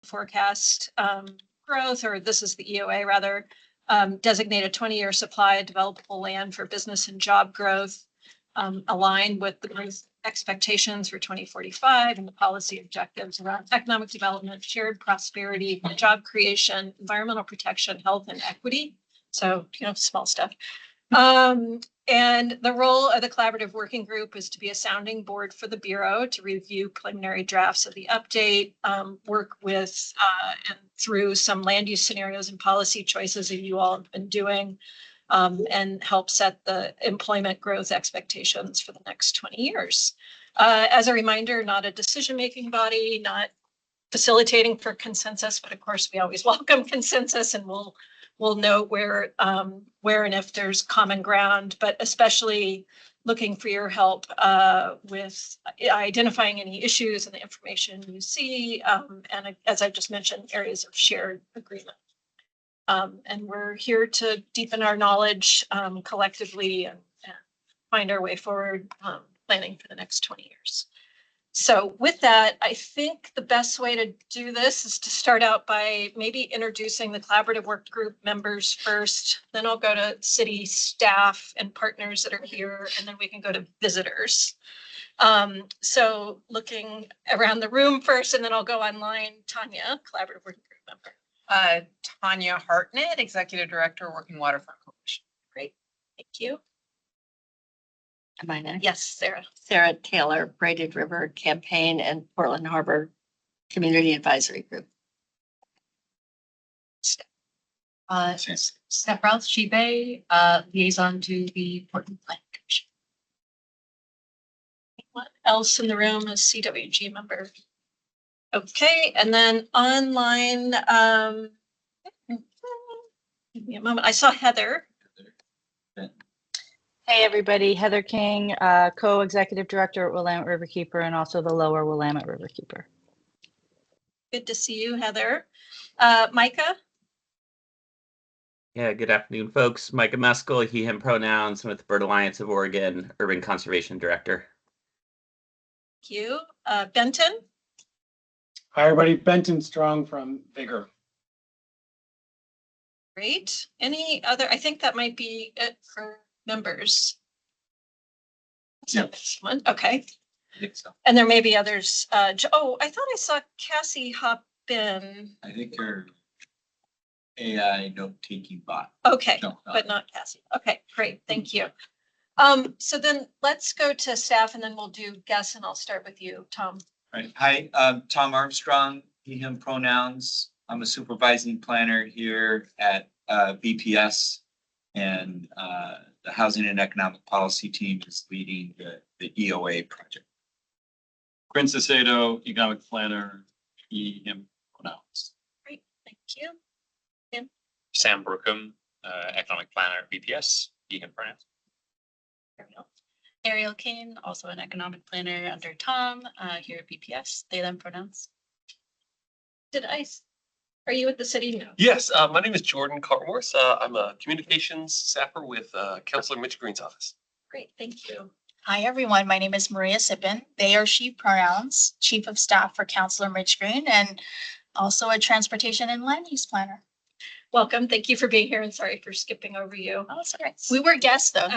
forecast growth, or this is the EOA rather, designated 20-year supply of developable land for business and job growth, aligned with the growth expectations for 2045 and the policy objectives around economic development, shared prosperity, job creation, environmental protection, health, and equity. So, small stuff. And the role of the collaborative working group is to be a sounding board for the Bureau to review preliminary drafts of the update, work with and through some land use scenarios and policy choices that you all have been doing, and help set the employment growth expectations for the next 20 years. As a reminder, not a decision-making body, not facilitating for consensus, but of course we always welcome consensus, and we'll note where and if there's common ground, but especially looking for your help with identifying any issues and the information you see, and as I just mentioned, areas of shared agreement. And we're here to deepen our knowledge collectively and find our way forward, planning for the next 20 years. So with that, I think the best way to do this is to start out by maybe introducing the collaborative work group members first. Then I'll go to city staff and partners that are here, and then we can go to visitors. So looking around the room first, and then I'll go online. Tanya, collaborative working group member. Tanya Hartnett, Executive Director, Working Waterfront Coalition. Great, thank you. Am I next? Yes, Sarah. Sarah Taylor, Braided River Campaign and Portland Harbor Community Advisory Group. Steph Rouse, Shebay, liaison to the Portland Planning Commission. What else in the room is CWG member? Okay, and then online, give me a moment. I saw Heather. Hey everybody, Heather King, co-executive director at Willamette Riverkeeper and also the lower Willamette Riverkeeper. Good to see you, Heather. Micah? Yeah, good afternoon, folks. Micah Meskel, he, him pronouns, with Bird Alliance of Oregon, Urban Conservation Director. Thank you. Benton? Hi, everybody. Benton Strong from Vigor. Great. Any other? I think that might be it for members. Yeah. One. Okay. I think so. And there may be others. Oh, I thought I saw Cassie hop in. I think you're AI note-taking bot. Okay, No, but not Cassie. Okay, great. Thank you. So then let's go to staff and then we'll do guests, and I'll start with you, Tom. Right. Hi, Tom Armstrong, he, him pronouns. I'm a supervising planner here at BPS, and the Housing and Economic Policy team is leading the EOA project. Quinn Cicero, economic planner, he, him pronouns. Great, thank you. Sam Brookham, economic planner at BPS, he, him pronouns. Ariel Kane, also an economic planner under Tom, here at BPS, they, them pronouns. Are you at the city? No. Yes, my name is Jordan Carmorse. I'm a communications staffer with Councilor Mitch Green's office. Great, thank you. Hi, everyone. My name is Maria Sippin. They or she pronouns, Chief of Staff for Councilor Mitch Green, and also a transportation and land use planner. Welcome. Thank you for being here, and sorry for skipping over you. Oh, that's all right. We were guests though.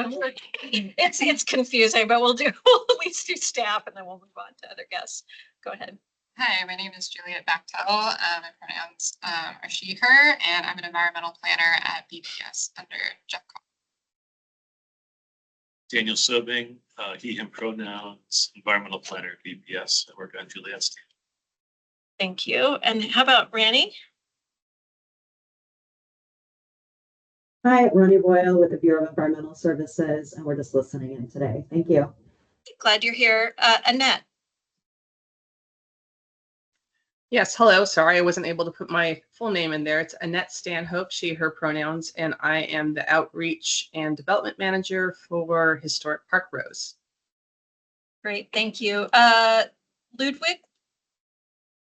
It's confusing, but we'll at least do staff and then we'll move on to other guests. Go ahead. Hi, my name is Juliet Bachtel. My pronouns are she, her, and I'm an environmental planner at BPS under Jeff Call. Daniel Sobing, he, him pronouns, environmental planner at BPS. I work on Juliet's team. Thank you. And how about Randy? Hi, Ronnie Boyle with the Bureau of Environmental Services, and we're just listening in today. Thank you. Glad you're here. Annette. Yes, hello. Sorry, I wasn't able to put my full name in there. It's Annette Stanhope, she, her pronouns, and I am the Outreach and Development Manager for Historic Park Rose. Great, thank you. Ludwig?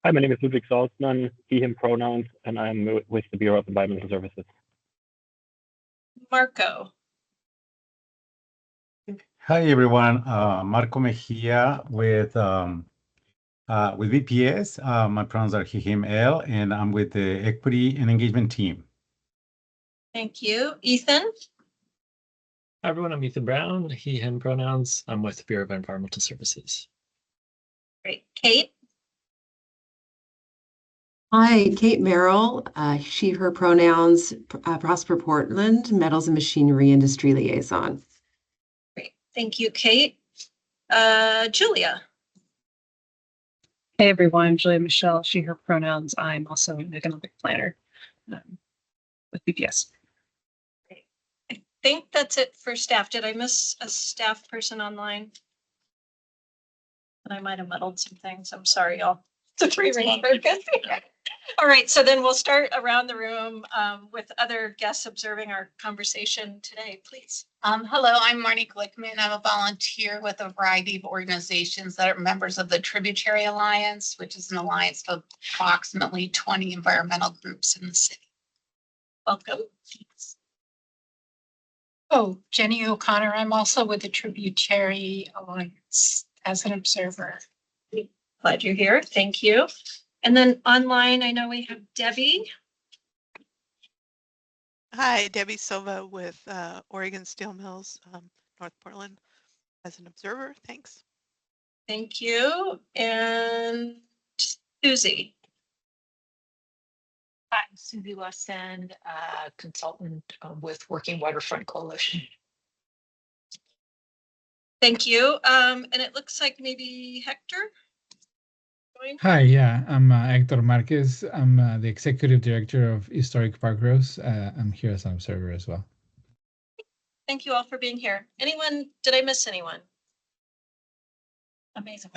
Hi, my name is Ludwig Salzman, he, him pronouns, and I'm with the Bureau of Environmental Services. Marco. Hi, everyone. Marco Mejia with with BPS. My pronouns are he, him, elle, and I'm with the equity and engagement team. Thank you. Ethan? Hi, everyone. I'm Ethan Brown, he, him pronouns. I'm with the Bureau of Environmental Services. Great. Kate? Hi, Kate Merrill, she, her pronouns, Prosper Portland, Metals and Machinery Industry Liaison. Great. Thank you, Kate. Julia? Hey everyone, Julia Michelle, she, her pronouns. I'm also an economic planner with BPS. I think that's it for staff. Did I miss a staff person online? And I might have muddled some things. I'm sorry, y'all. It's a free-range focus. All right, so then we'll start around the room with other guests observing our conversation today, please. Hello, I'm Marnie Glickman. I'm a volunteer with a variety of organizations that are members of the Tributary Alliance, which is an alliance of approximately 20 environmental groups in the city. Welcome. Oh, Jenny O'Connor. I'm also with the Tributary Alliance as an observer. Glad you're here. Thank you. And then online, I know we have Debbie. Hi, Debbie Silva with Oregon Steel Mills, North Portland, as an observer. Thanks. Thank you. And Susie. I'm Susie Weston, consultant with Working Waterfront Coalition. Thank you. And it looks like maybe Hector. Hi, yeah, I'm Hector Marquez. I'm the executive director of Historic Park Rose. I'm here as an observer as well. Thank you all for being here. Anyone, did I miss anyone? Amazing.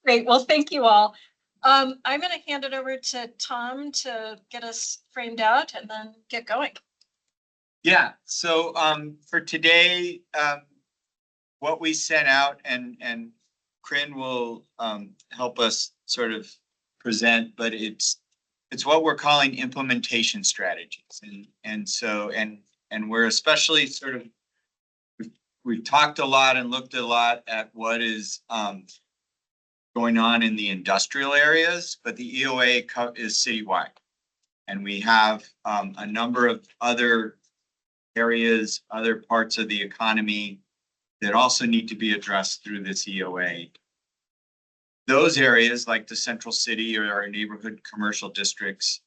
Great. Well, thank you all. I'm going to hand it over to Tom to get us framed out and then get going. Yeah, so for today, what we sent out and Corinne will help us sort of present, but it's what we're calling implementation strategies. And we're especially sort of, we've talked a lot and looked a lot at what is going on in the industrial areas, but the EOA is citywide. And we have a number of other areas, other parts of the economy that also need to be addressed through this EOA. Those areas like the central city or our neighborhood commercial districts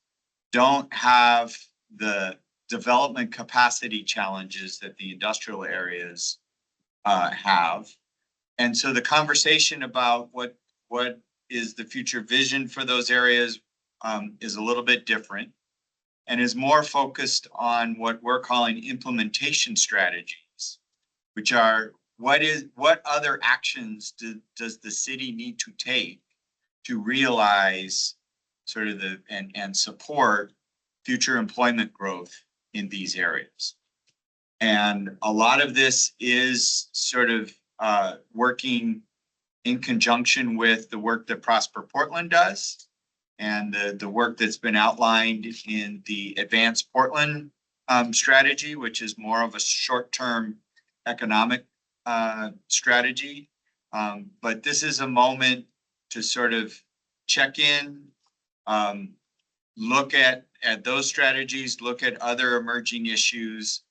don't have the development capacity challenges that the industrial areas have. And so the conversation about what is the future vision for those areas is a little bit different and is more focused on what we're calling implementation strategies, which are what other actions does the city need to take to realize sort of and support future employment growth in these areas. And a lot of this is sort of working in conjunction with the work that Prosper Portland does and the work that's been outlined in the Advanced Portland strategy, which is more of a short-term economic strategy. But this is a moment to sort of check in, look at those strategies, look at other emerging issues,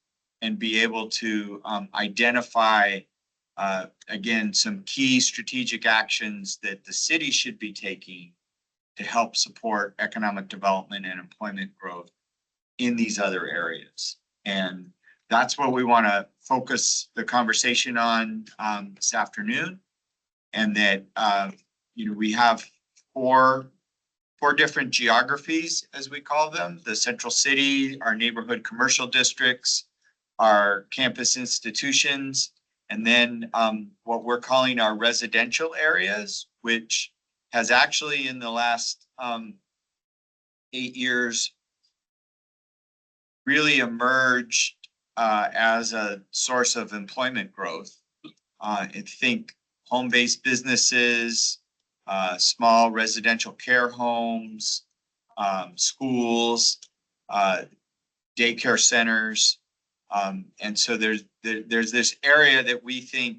and be able to identify, again, some key strategic actions that the city should be taking to help support economic development and employment growth in these other areas. And that's what we want to focus the conversation on this afternoon. And that, we have four different geographies, as we call them: the central city, our neighborhood commercial districts, our campus institutions, and then what we're calling our residential areas, which has actually in the last 8 years really emerged as a source of employment growth. I think home-based businesses, small residential care homes, schools, daycare centers. And so there's this area that we think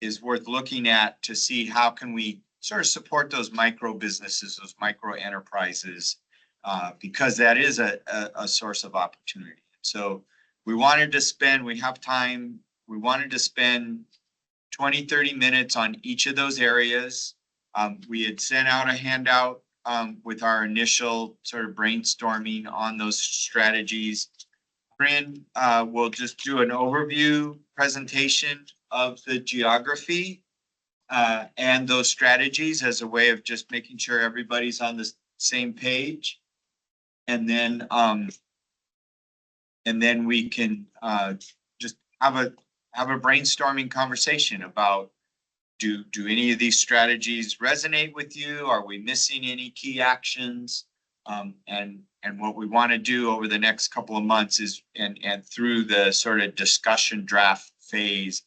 is worth looking at to see how can we sort of support those micro businesses, those micro enterprises, because that is a source of opportunity. So we wanted to spend, we have time, we wanted to spend 20, 30 minutes on each of those areas. We had sent out a handout with our initial sort of brainstorming on those strategies. Corinne will just do an overview presentation of the geography and those strategies as a way of just making sure everybody's on the same page. And then we can just have a brainstorming conversation about do any of these strategies resonate with you? Are we missing any key actions? And what we want to do over the next couple of months is, and through the sort of discussion draft phase,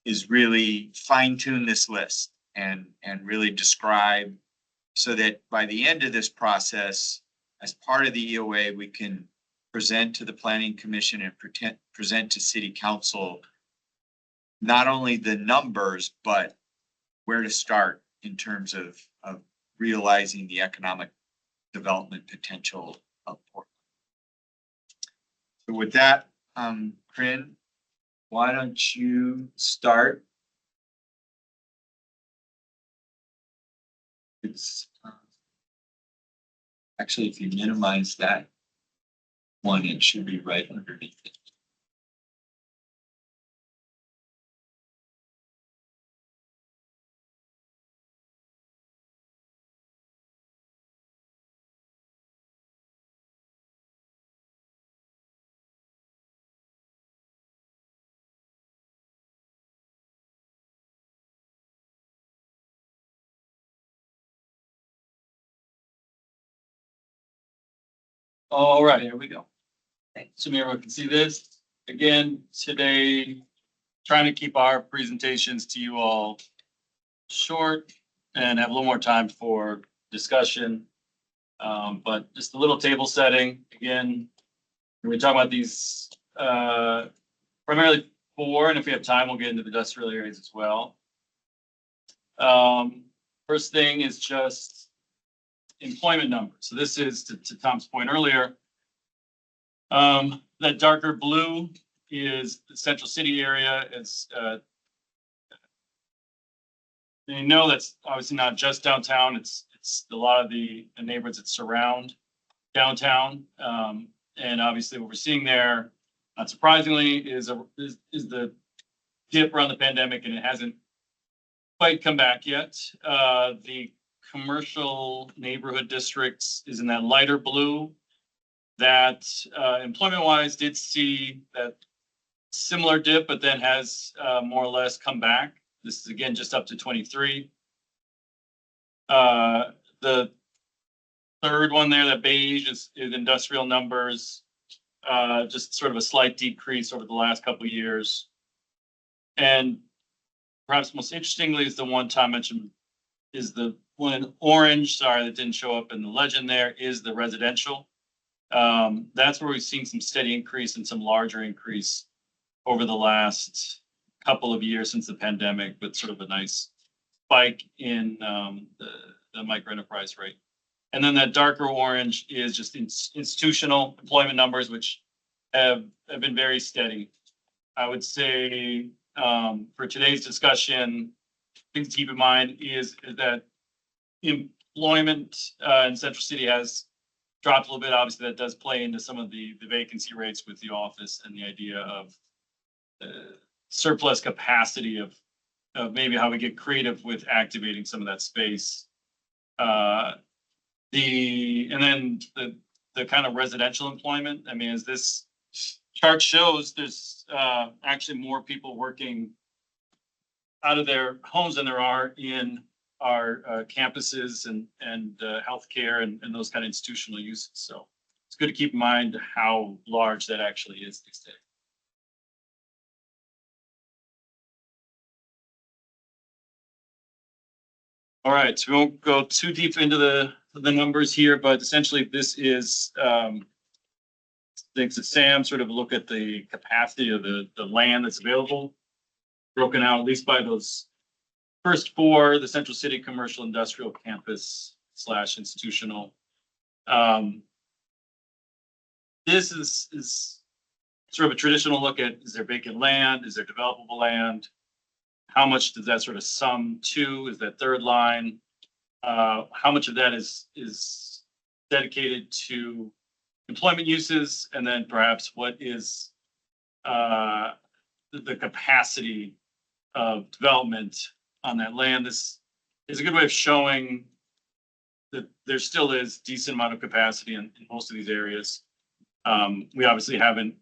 is really fine tune this list and really describe so that by the end of this process, as part of the EOA, we can present to the Planning Commission and present to City Council not only the numbers, but where to start in terms of realizing the economic development potential of Portland. So with that, Corinne, why don't you start? It's actually, if you minimize that one, it should be right underneath it. All right, here we go. So everyone can see this. Again, today, trying to keep our presentations to you all short and have a little more time for discussion. But just a little table setting. Again, we talk about these primarily 4, and if we have time, we'll get into the industrial areas as well. First thing is just employment numbers. So this is to Tom's point earlier. That darker blue is the central city area. It's you know that's obviously not just downtown. It's a lot of the neighborhoods that surround downtown. And obviously what we're seeing there, not surprisingly, is the dip around the pandemic, and it hasn't quite come back yet. The commercial neighborhood districts is in that lighter blue. That employment-wise did see that similar dip, but then has more or less come back. This is again just up to 23. The third one there, that beige, is industrial numbers. Just sort of a slight decrease over the last couple of years. And perhaps most interestingly is the one Tom mentioned, is the one in orange, sorry, that didn't show up in the legend there, is the residential. That's where we've seen some steady increase and some larger increase over the last couple of years since the pandemic, with sort of a nice spike in the micro enterprise rate. And then that darker orange is just institutional employment numbers, which have been very steady. I would say for today's discussion, things to keep in mind is that employment in Central City has dropped a little bit. Obviously, that does play into some of the vacancy rates with the office and the idea of surplus capacity of maybe how we get creative with activating some of that space. And then the kind of residential employment. I mean, as this chart shows, there's actually more people working out of their homes than there are in our campuses and healthcare and those kind of institutional uses. So it's good to keep in mind how large that actually is these days. All right, so we won't go too deep into the numbers here, but essentially this is thanks to Sam, sort of look at the capacity of the land that's available, broken out at least by those First for the Central City Commercial Industrial Campus / institutional. This is sort of a traditional look at, is there vacant land? Is there developable land? How much does that sort of sum to? Is that third line? How much of that is dedicated to employment uses? And then perhaps what is the capacity of development on that land? This is a good way of showing that there still is decent amount of capacity in most of these areas. We obviously haven't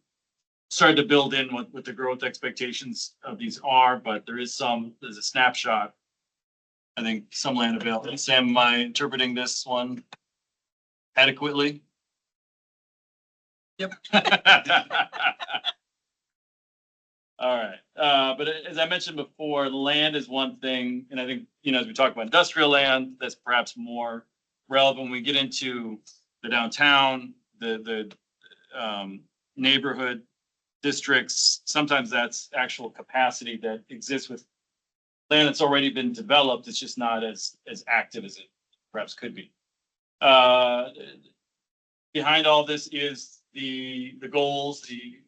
started to build in what the growth expectations of these are, but there's a snapshot. I think some land available. Sam, am I interpreting this one adequately? Yep. All right. But as I mentioned before, land is one thing. And I think, as we talk about industrial land, that's perhaps more relevant when we get into the downtown, the neighborhood districts. Sometimes that's actual capacity that exists with land that's already been developed. It's just not as active as it perhaps could be. Behind all this is the goals, the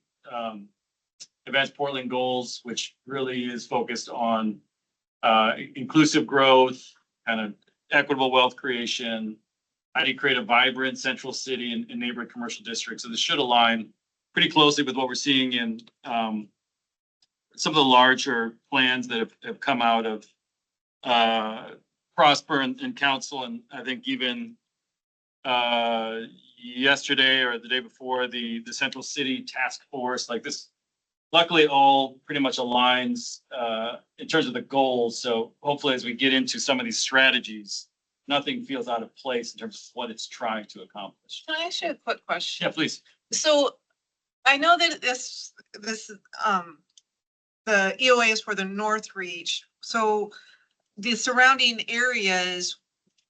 Advanced Portland goals, which really is focused on inclusive growth, kind of equitable wealth creation. How do you create a vibrant central city and neighborhood commercial districts? So this should align pretty closely with what we're seeing in some of the larger plans that have come out of Prosper and Council. And I think even yesterday or the day before, the Central City Task Force, like this, luckily all pretty much aligns in terms of the goals. So hopefully as we get into some of these strategies, nothing feels out of place in terms of what it's trying to accomplish. Can I ask you a quick question? Yeah, please. So I know that this the EOA is for the North Reach. So the surrounding areas,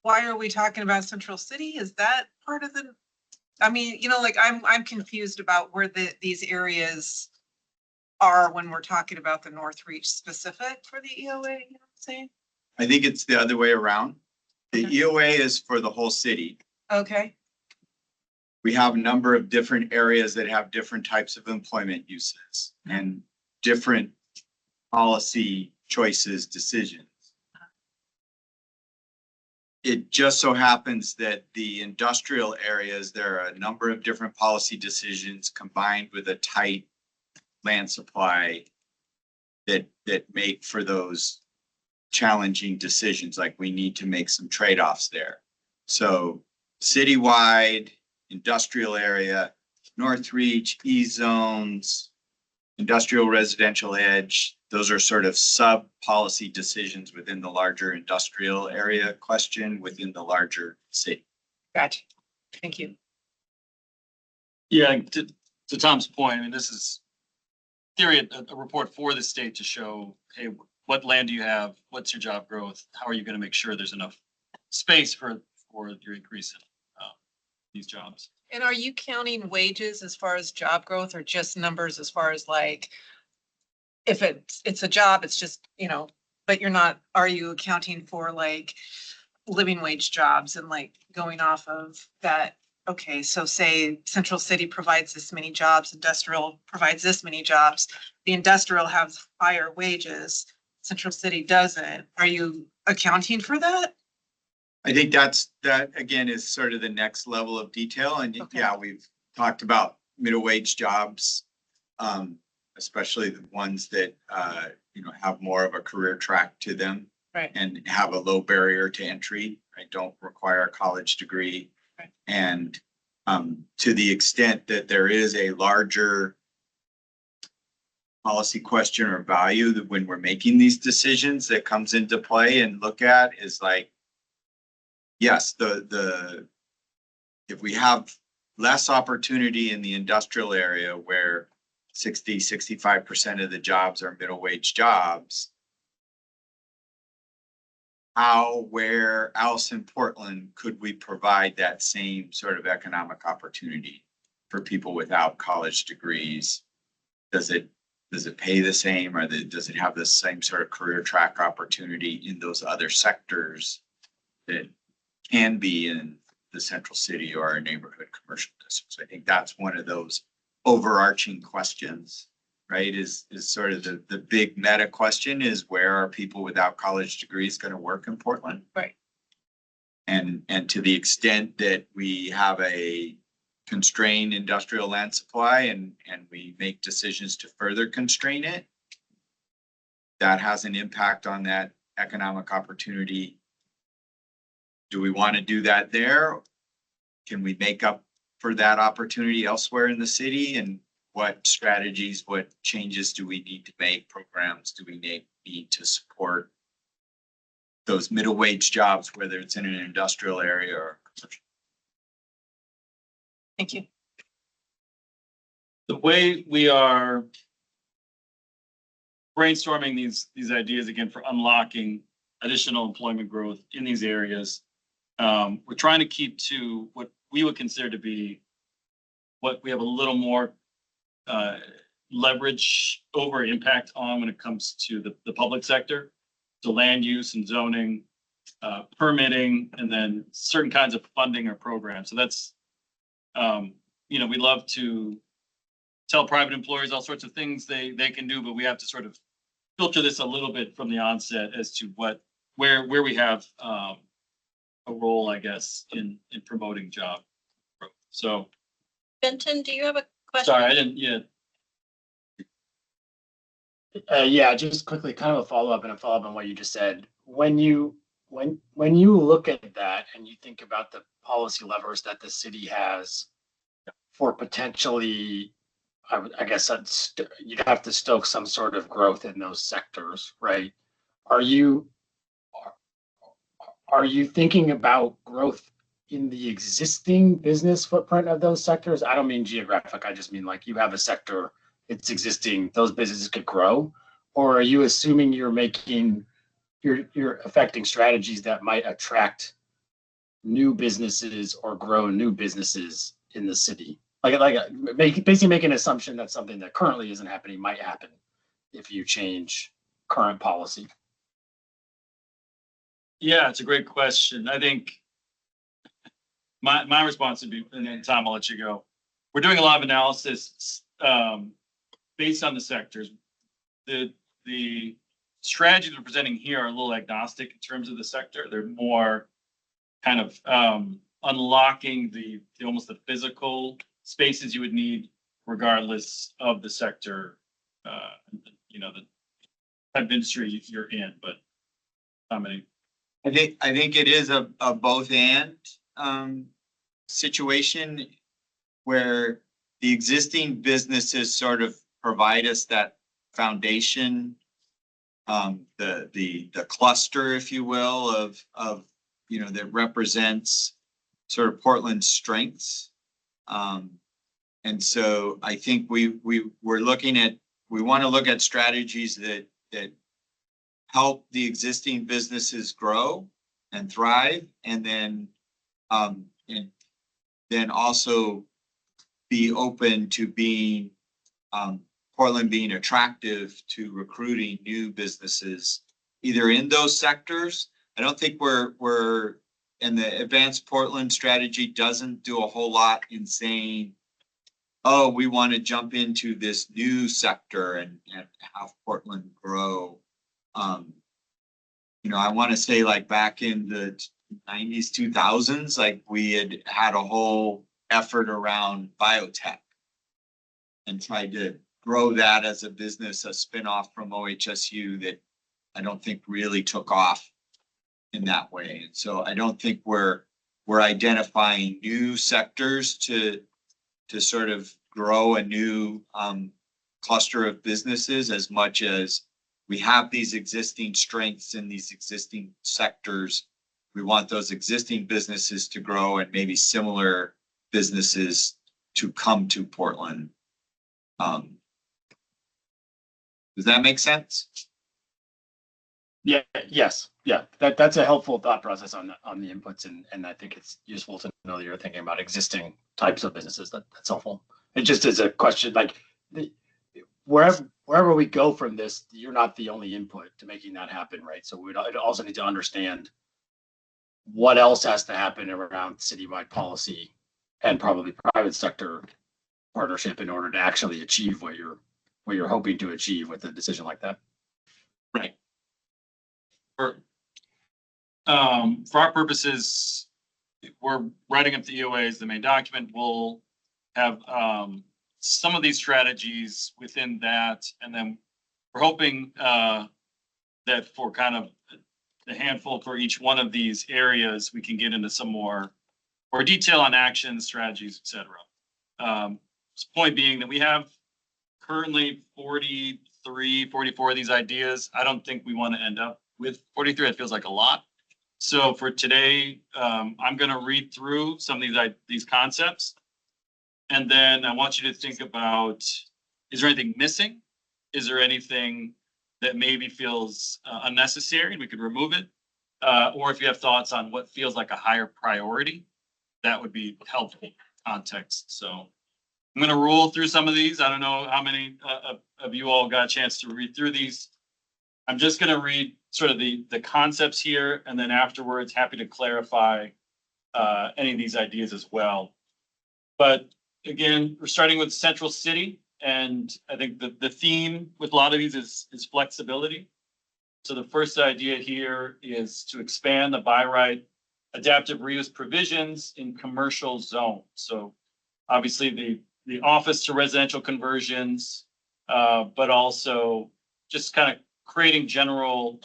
why are we talking about Central City? Is that part of the, I mean, like I'm confused about where these areas are when we're talking about the North Reach specific for the EOA, you know what I'm saying? I think it's the other way around. The EOA is for the whole city. Okay. We have a number of different areas that have different types of employment uses and different policy choices, decisions. It just so happens that the industrial areas, there are a number of different policy decisions combined with a tight land supply that make for those challenging decisions. Like we need to make some trade-offs there. So citywide, industrial area, North Reach, E-zones, industrial residential edge, those are sort of sub-policy decisions within the larger industrial area question within the larger city. Gotcha. Thank you. Yeah, to Tom's point, I mean, this is theory, a report for the state to show, hey, what land do you have? What's your job growth? How are you going to make sure there's enough space for your increase in these jobs? And are you counting wages as far as job growth or just numbers as far as like, if it's a job, it's just, but you're not, are you accounting for like living wage jobs and like going off of that? Okay, so say Central City provides this many jobs, industrial provides this many jobs. The industrial has higher wages, Central City doesn't. Are you accounting for that? I think that again is sort of the next level of detail. And yeah, we've talked about middle wage jobs, especially the ones that have more of a career track to them, right, and have a low barrier to entry, right? Don't require a college degree. Right. And to the extent that there is a larger policy question or value that when we're making these decisions that comes into play and look at is like, yes, if we have less opportunity in the industrial area where 65% of the jobs are middle wage jobs, where else in Portland could we provide that same sort of economic opportunity for people without college degrees? Does it Does it pay the same, or does it have the same sort of career track opportunity in those other sectors that can be in the central city or our neighborhood commercial districts? I think that's one of those overarching questions, right? Is sort of the big meta question is, where are people without college degrees going to work in Portland? Right. And to the extent that we have a constrained industrial land supply and we make decisions to further constrain it, that has an impact on that economic opportunity. Do we want to do that there? Can we make up for that opportunity elsewhere in the city? And what strategies, what changes do we need to make? Programs do we need to support those middle wage jobs, whether it's in an industrial area or commercial? Thank you. The way we are brainstorming these ideas again for unlocking additional employment growth in these areas, we're trying to keep to what we would consider to be what we have a little more leverage over impact on when it comes to the public sector, to land use and zoning, permitting, and then certain kinds of funding or programs. So that's, we love to tell private employers all sorts of things they can do, but we have to sort of filter this a little bit from the onset as to where we have a role, I guess, in promoting job growth. So, Benton, do you have a question? sorry, I didn't, yeah. Yeah, just quickly, kind of a follow-up on what you just said. When you look at that and you think about the policy levers that the city has for potentially, I guess you'd have to stoke some sort of growth in those sectors, right? Are you thinking about growth in the existing business footprint of those sectors? I don't mean geographic. I just mean like you have a sector, it's existing, those businesses could grow. Or are you assuming you're affecting strategies that might attract new businesses or grow new businesses in the city? Basically make an assumption that something that currently isn't happening might happen if you change current policy. Yeah, it's a great question. I think my response would be, and then Tom, I'll let you go. We're doing a lot of analysis based on the sectors. The strategies we're presenting here are a little agnostic in terms of the sector. They're more kind of unlocking the almost the physical spaces you would need regardless of the sector, the type of industry you're in. But how many? I think it is a both and situation where the existing businesses sort of provide us that foundation, the cluster, if you will, of that represents sort of Portland's strengths. And so I think we want to look at strategies that help the existing businesses grow and thrive, and then also be open to being Portland being attractive to recruiting new businesses either in those sectors. I don't think we're and the Advanced Portland strategy doesn't do a whole lot in saying, oh, we want to jump into this new sector and have Portland grow. I want to say like back in the 90s, 2000s, like we had a whole effort around biotech and tried to grow that as a business, a spinoff from OHSU that I don't think really took off in that way. And so I don't think we're identifying new sectors to sort of grow a new cluster of businesses as much as we have these existing strengths in these existing sectors. We want those existing businesses to grow and maybe similar businesses to come to Portland. Does that make sense? Yeah. Yes. Yeah. That's a helpful thought process on the inputs, and I think it's useful to know that you're thinking about existing types of businesses. That's helpful. It just is a question like wherever we go from this, you're not the only input to making that happen, right? So we'd also need to understand what else has to happen around citywide policy and probably private sector partnership in order to actually achieve what you're hoping to achieve with a decision like that. Right. For our purposes, we're writing up the EOAs, the main document. We'll have some of these strategies within that, and then we're hoping that for kind of a handful for each one of these areas, we can get into some more detail on actions, strategies, etc. Point being that we have currently 43, 44 of these ideas. I don't think we want to end up with 43. It feels like a lot. So for today, I'm going to read through some of these concepts. And then I want you to think about, is there anything missing? Is there anything that maybe feels unnecessary and we could remove it? Or if you have thoughts on what feels like a higher priority, that would be helpful context. So I'm going to roll through some of these. I don't know how many of you all got a chance to read through these. I'm just going to read sort of the concepts here, and then afterwards, happy to clarify any of these ideas as well. But again, we're starting with Central City, and I think the theme with a lot of these is flexibility. So the first idea here is to expand the by right adaptive reuse provisions in commercial zones. So obviously the office to residential conversions, but also just kind of creating general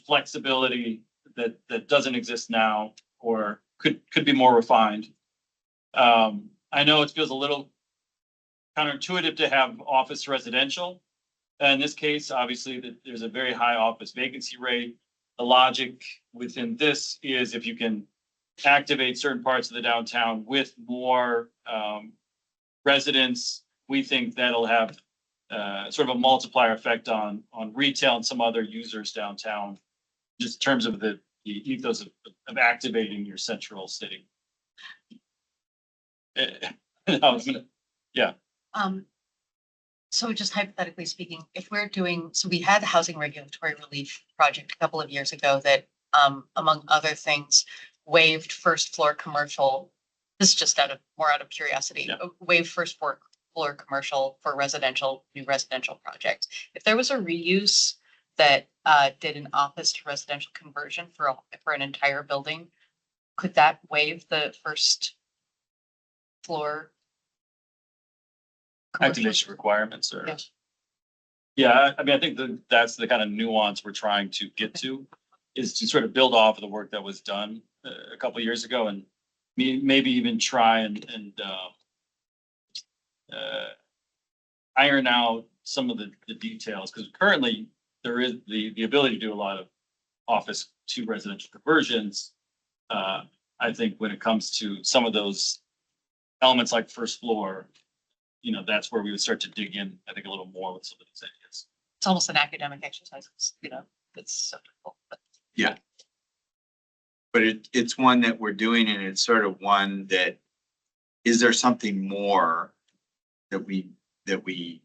flexibility that doesn't exist now or could be more refined. I know it feels a little counterintuitive to have office residential. In this case, obviously, there's a very high office vacancy rate. The logic within this is if you can activate certain parts of the downtown with more residents, we think that'll have sort of a multiplier effect on retail and some other users downtown, just in terms of the ethos of activating your central city. Yeah. So just hypothetically speaking, if we're doing, so we had the housing regulatory relief project a couple of years ago that, among other things, waived first floor commercial. This is just out of curiosity, waived first floor commercial for new residential projects. If there was a reuse that did an office to residential conversion for an entire building, could that waive the first floor Activation requirements or? Yes. Yeah, I mean, I think that's the kind of nuance we're trying to get to, is to sort of build off of the work that was done a couple of years ago, and maybe even try and iron out some of the details, because currently there is the ability to do a lot of office to residential conversions. I think when it comes to some of those elements like first floor, that's where we would start to dig in, I think, a little more with some of these ideas. It's almost an academic exercise, it's so difficult. But. Yeah. But it's one that we're doing, and it's sort of one that, is there something more that we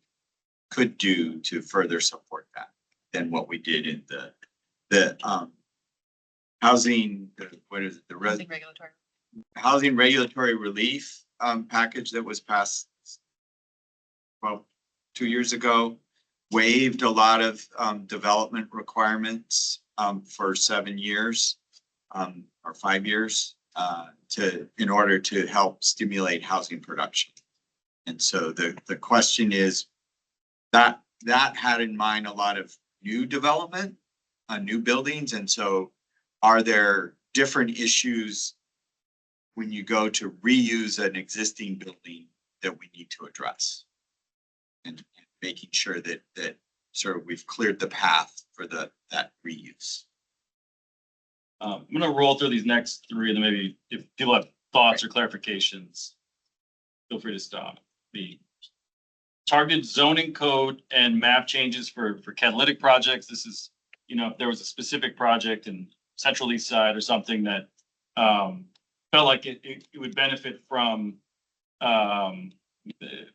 could do to further support that than what we did in the housing, what is it? Housing regulatory relief package that was passed 2 years ago, waived a lot of development requirements for 7 years or 5 years in order to help stimulate housing production. And so the question is that had in mind a lot of new development, new buildings. And so are there different issues when you go to reuse an existing building that we need to address? And making sure that sort of we've cleared the path for that reuse. I'm going to roll through these next three, and then maybe if people have thoughts or clarifications, feel free to stop. The targeted zoning code and map changes for catalytic projects. This is, if there was a specific project in Central East Side or something that felt like it would benefit from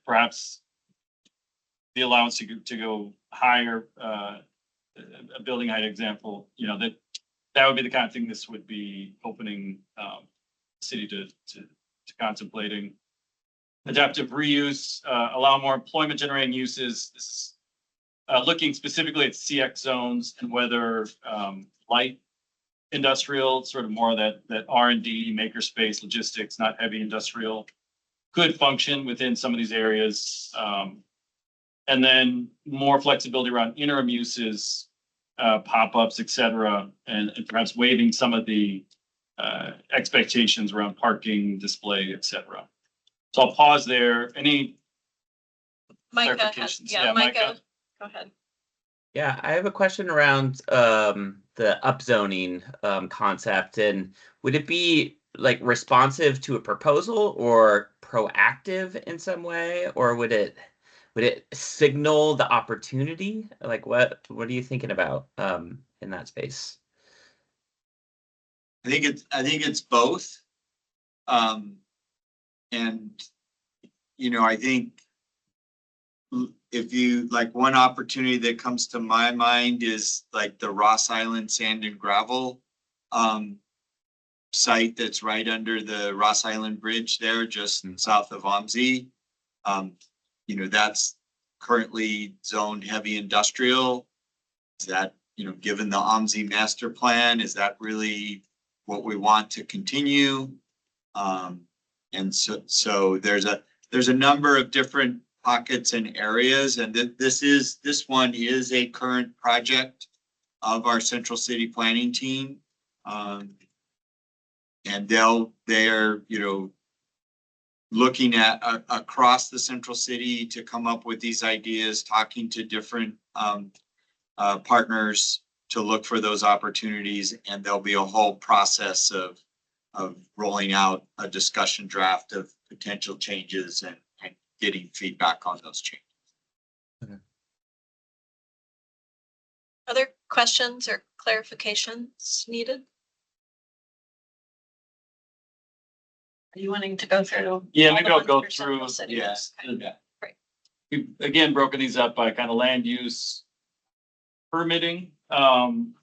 perhaps the allowance to go higher, a building height example, you know, that would be the kind of thing this would be opening city to contemplating. Adaptive reuse, allow more employment generating uses. This is, looking specifically at CX zones and whether light industrial, sort of more that R&D, makerspace, logistics, not heavy industrial, could function within some of these areas. And then more flexibility around interim uses, pop-ups, et cetera, and perhaps waiving some of the expectations around parking, display, et cetera. So I'll pause there. Any Micah has, clarifications? yeah, Micah, go ahead. Yeah, I have a question around the upzoning concept, and would it be like responsive to a proposal or proactive in some way, or would it signal the opportunity? Like what are you thinking about in that space? I think it's both. And you know, I think if you like, one opportunity that comes to my mind is like the Ross Island Sand and Gravel site that's right under the Ross Island Bridge there, just south of OMSI. You know, that's currently zoned heavy industrial. Is that, you know, given the OMSI master plan, is that really what we want to continue? And so there's a number of different pockets and areas, and this one is a current project of our Central City Planning team. And they're, you know, looking at across the Central City to come up with these ideas, talking to different partners to look for those opportunities, and there'll be a whole process of rolling out a discussion draft of potential changes and getting feedback on those changes. Okay. Other questions or clarifications needed? Are you wanting to go through? Yeah, all maybe the I'll ones go for Central through, City? yes. Okay. Great. We've again broken these up by kind of land use, permitting, and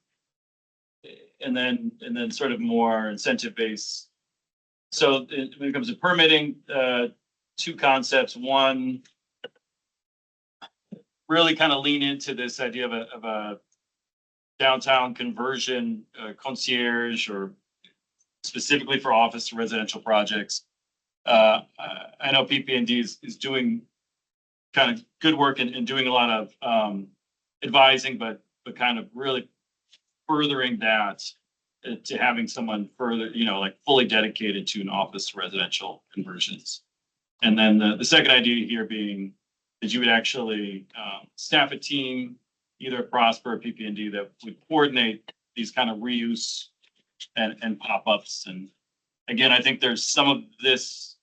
then sort of more incentive based. So when it comes to permitting, two concepts. One, really kind of lean into this idea of a downtown conversion, concierge, or specifically for office to residential projects. I know PP&D is doing kind of good work and doing a lot of advising, but kind of really furthering that to having someone further, you know, like fully dedicated to an office to residential conversions. And then the second idea here being that you would actually staff a team, either at Prosper or PP&D, that would coordinate these kind of reuse and pop-ups. And again, I think there's some of this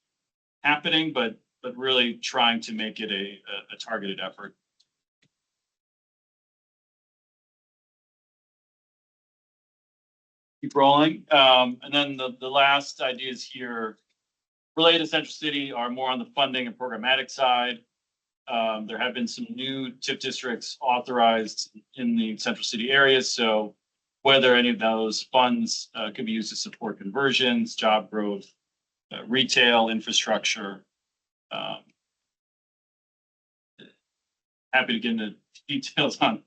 happening, but really trying to make it a targeted effort. Keep rolling. And then the last ideas here related to Central City are more on the funding and programmatic side. There have been some new TIF districts authorized in the Central City areas. So whether any of those funds could be used to support conversions, job growth, retail, infrastructure. Happy to get into details on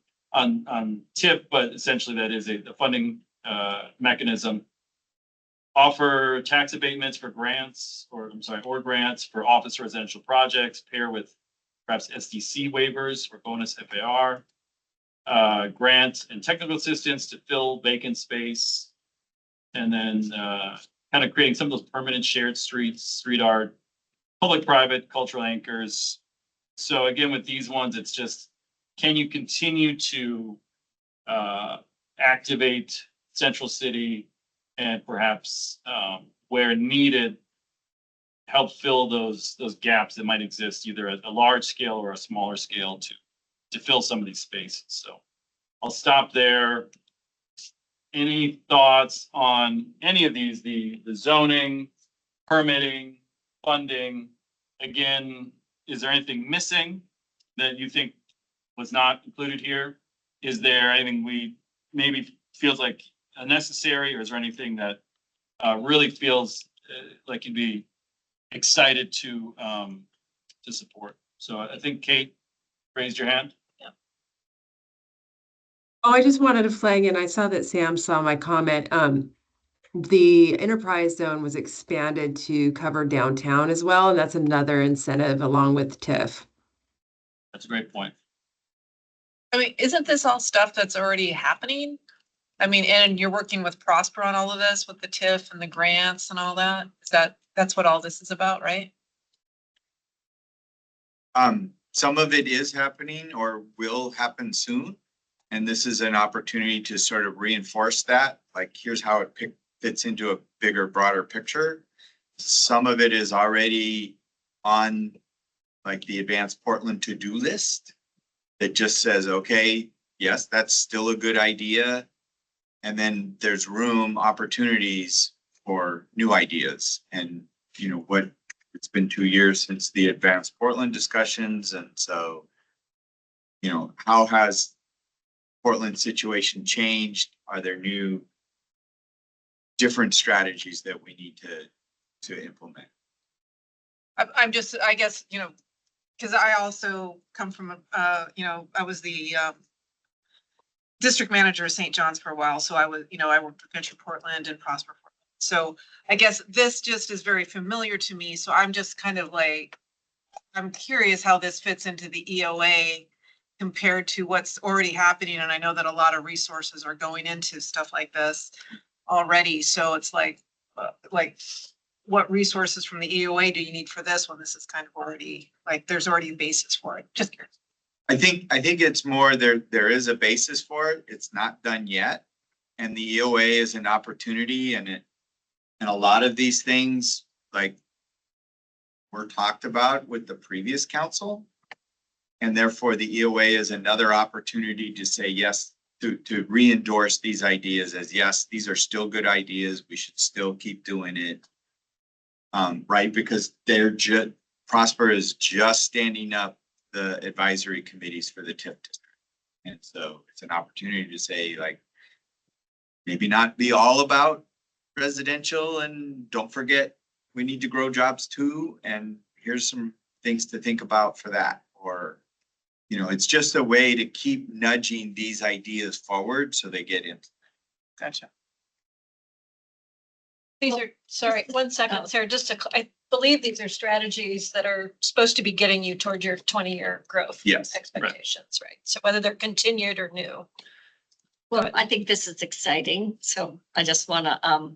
TIF, but essentially that is a funding mechanism. Offer tax abatements for grants, or grants for office residential projects, pair with perhaps SDC waivers or bonus FAR. Grant and technical assistance to fill vacant space, and then kind of creating some of those permanent shared streets, street art, public-private, cultural anchors. So again, with these ones, it's just, can you continue to activate Central City and perhaps where needed, help fill those gaps that might exist either at a large scale or a smaller scale to fill some of these spaces. So I'll stop there. Any thoughts on any of these, the zoning, permitting, funding? Again, is there anything missing that you think was not included here? Is there anything we maybe feels like necessary, or is there anything that really feels like you'd be excited to support? So I think Kate raised your hand. Oh, I just wanted to flag in. I saw that Sam saw my comment. The enterprise zone was expanded to cover downtown as well, and that's another incentive along with TIF. That's a great point. I mean, isn't this all stuff that's already happening? I mean, and you're working with Prosper on all of this with the TIF and the grants and all that? That's what all this is about, right? Some of it is happening or will happen soon. And this is an opportunity to sort of reinforce that, like, here's how it fits into a bigger, broader picture. Some of it is already on like the Advanced Portland to-do list that just says, okay, yes, that's still a good idea. And then there's opportunities for new ideas. And, you know, it's been 2 years since the Advanced Portland discussions. And so, you know, how has Portland situation changed? Are there new different strategies that we need to implement? I'm just, I guess, you know, because I also come from you know, I was the district manager of St. John's for a while. So I worked with Metro Portland and Prosper Portland. So I guess this just is very familiar to me. So I'm just kind of like, I'm curious how this fits into the EOA compared to what's already happening. And I know that a lot of resources are going into stuff like this already. So it's like what resources from the EOA do you need for this when this is kind of already, like, there's already a basis for it? Just curious. I think it's more there is a basis for it. It's not done yet. And the EOA is an opportunity, and a lot of these things like were talked about with the previous council. And therefore the EOA is another opportunity to say yes, to re-endorse these ideas as yes, these are still good ideas. We should still keep doing it. Right, because Prosper is just standing up the advisory committees for the TIF district. And so it's an opportunity to say, like, maybe not be all about residential, and don't forget, we need to grow jobs too. And here's some things to think about for that. Or, you know, it's just a way to keep nudging these ideas forward so they get implemented. Gotcha. These are, sorry, 1 second, Sarah, I believe these are strategies that are supposed to be getting you toward your 20-year growth expectations, right? So whether they're continued or new. Well, I think this is exciting. So I just want to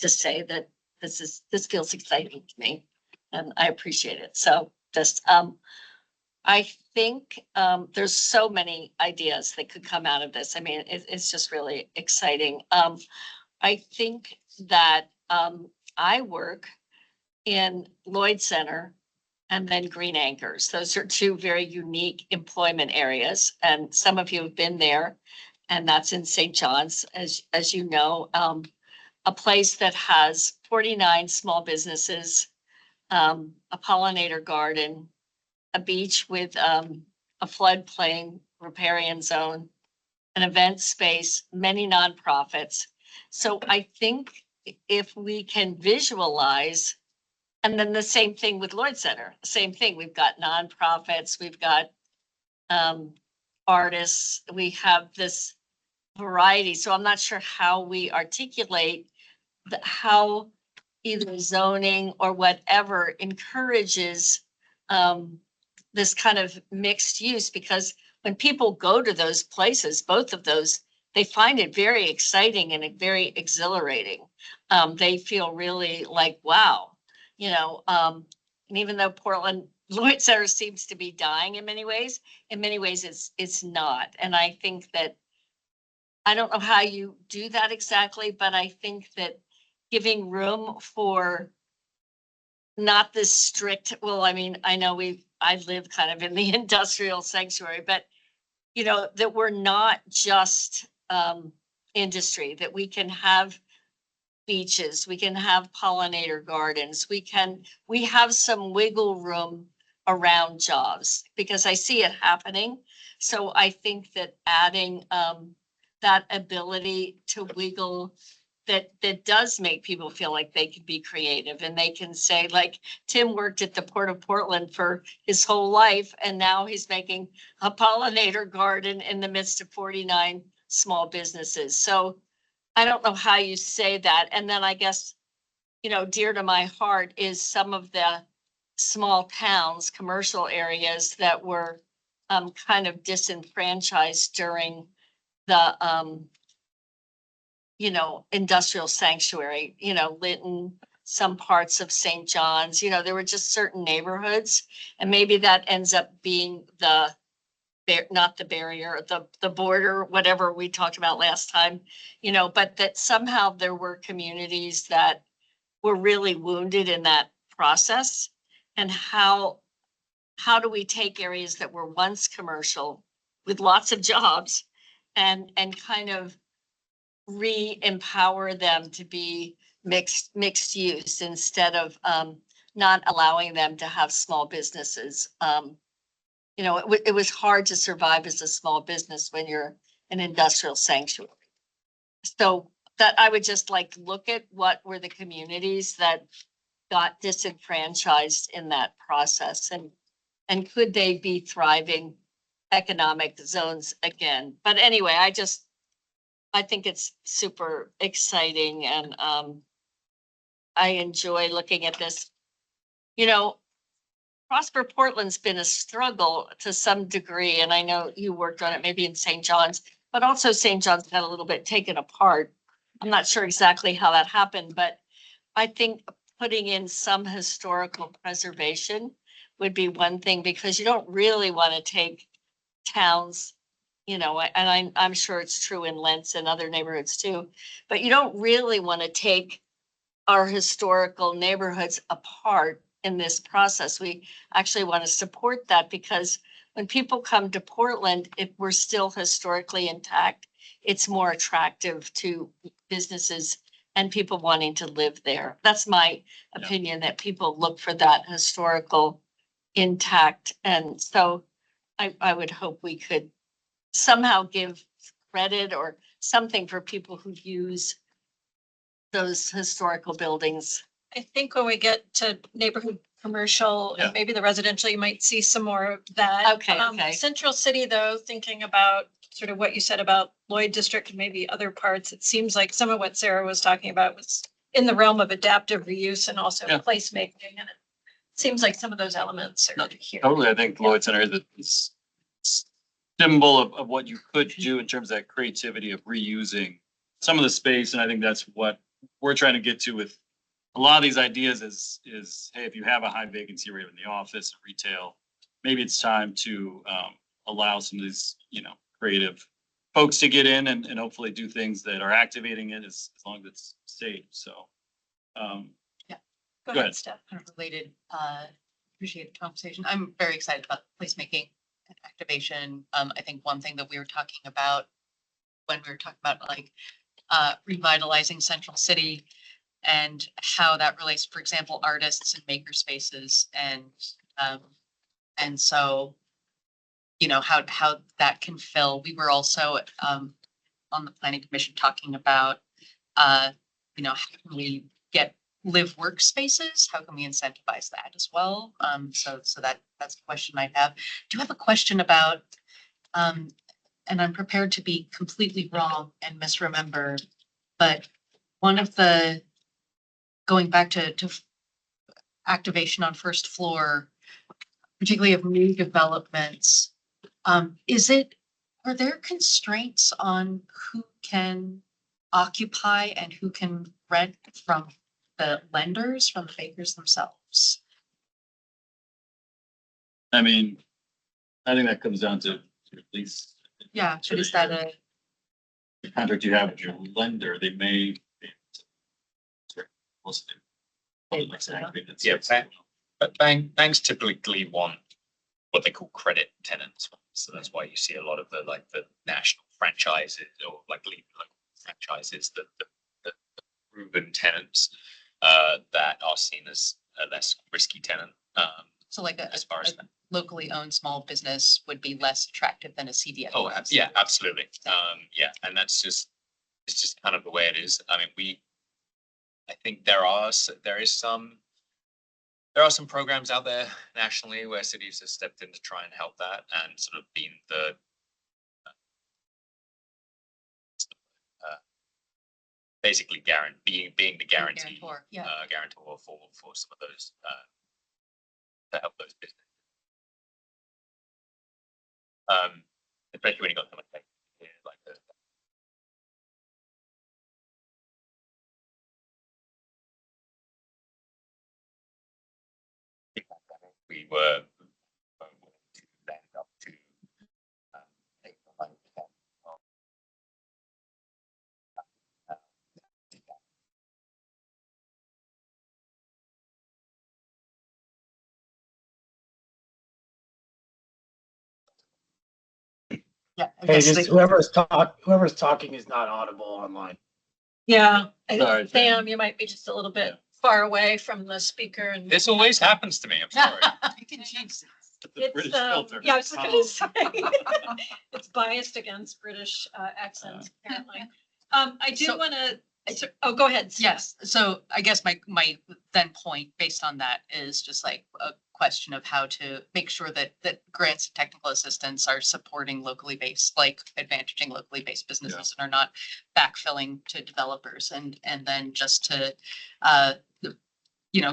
just say that this feels exciting to me, and I appreciate it. So just I think there's so many ideas that could come out of this. I mean, it's just really exciting. I think that I work in Lloyd Center and then Green Anchors. Those are two very unique employment areas, and some of you have been there, and that's in St. John's, as you know, a place that has 49 small businesses, a pollinator garden, a beach with a floodplain riparian zone, an event space, many nonprofits. So I think if we can visualize, and then the same thing with Lloyd Center, same thing. We've got nonprofits, we've got artists, we have this variety. So I'm not sure how we articulate how either zoning or whatever encourages this kind of mixed use, because when people go to those places, both of those, they find it very exciting and very exhilarating. They feel really like, wow, you know, and even though Portland Lloyd Center seems to be dying in many ways it's not. And I think that, I don't know how you do that exactly, but I think that giving room for not this strict, well, I mean, I know I live kind of in the industrial sanctuary, but you know, that we're not just industry, that we can have beaches, we can have pollinator gardens, we have some wiggle room around jobs, because I see it happening. So I think that adding that ability to wiggle, that does make people feel like they can be creative and they can say, like, Tim worked at the Port of Portland for his whole life, and now he's making a pollinator garden in the midst of 49 small businesses. So I don't know how you say that. And then I guess, you know, dear to my heart is some of the small towns, commercial areas that were kind of disenfranchised during the you know, industrial sanctuary, you know, Lytton, some parts of St. John's, you know, there were just certain neighborhoods, and maybe that ends up being the not the barrier, the border, whatever we talked about last time, you know, but that somehow there were communities that were really wounded in that process. And how do we take areas that were once commercial with lots of jobs and kind of re-empower them to be mixed use instead of not allowing them to have small businesses. You know, it was hard to survive as a small business when you're an industrial sanctuary. So that I would just like look at what were the communities that got disenfranchised in that process, and could they be thriving economic zones again? But anyway, I think it's super exciting, and I enjoy looking at this. You know, Prosper Portland's been a struggle to some degree, and I know you worked on it maybe in St. John's, but also St. John's got a little bit taken apart. I'm not sure exactly how that happened, but I think putting in some historical preservation would be one thing, because you don't really want to take towns, you know, and I'm sure it's true in Lentz and other neighborhoods too, but you don't really want to take our historical neighborhoods apart in this process. We actually want to support that, because when people come to Portland, if we're still historically intact, it's more attractive to businesses and people wanting to live there. That's my opinion, that people look for that historical intact. And so I would hope we could somehow give credit or something for people who use those historical buildings. I think when we get to neighborhood commercial and maybe the residential, you might see some more of that. Okay. Central City, though, thinking about sort of what you said about Lloyd District and maybe other parts, it seems like some of what Sarah was talking about was in the realm of adaptive reuse and also placemaking. And it seems like some of those elements are here. Totally. I think Lloyd Center is a symbol of what you could do in terms of that creativity of reusing some of the space. And I think that's what we're trying to get to with a lot of these ideas is, hey, if you have a high vacancy rate in the office, retail, maybe it's time to allow some of these, you know, creative folks to get in and hopefully do things that are activating it as long as it's safe. So, Go ahead, Steph. Kind of related, appreciate the conversation. I'm very excited about placemaking and activation. I think one thing that we were talking about when we were talking about like revitalizing Central City and how that relates, for example, artists and maker spaces, and so, you know, how that can fill. We were also on the planning commission talking about, you know, how can we get live workspaces? How can we incentivize that as well? So that's a question I have. Do you have a question about, and I'm prepared to be completely wrong and misremember, but one of the, going back to activation on first floor, particularly of new developments, are there constraints on who can occupy and who can rent from the lenders, from the bakers themselves? I mean, I think that comes down to at least. Yeah, but is that a? The contract you have with your lender, they may. But banks typically want what they call credit tenants. So that's why you see a lot of the national franchises or local franchises, the proven tenants that are seen as a less risky tenant. So like as far as locally owned small business would be less attractive than a CDF. oh yeah, absolutely. Yeah, and it's just kind of the way it is. I mean, I think there are some programs out there nationally where cities have stepped in to try and help that and sort of been the basically being the guarantee guarantor for some of those to help those businesses. Especially when you got something like the we were to land up to 8 or 9%. Yeah. Hey, just whoever's talking is not audible online. Yeah, Sorry, Sam, you might be just a little bit far away from the speaker and. This always happens to me. I'm sorry. You can jinx it. It's, yeah, I was gonna say, it's biased against British accents, apparently. I do wanna, oh, go ahead. Yes, so I guess my then point based on that is just like a question of how to make sure that grants and technical assistance are supporting locally based, like advantaging locally based businesses and are not backfilling to developers and then just to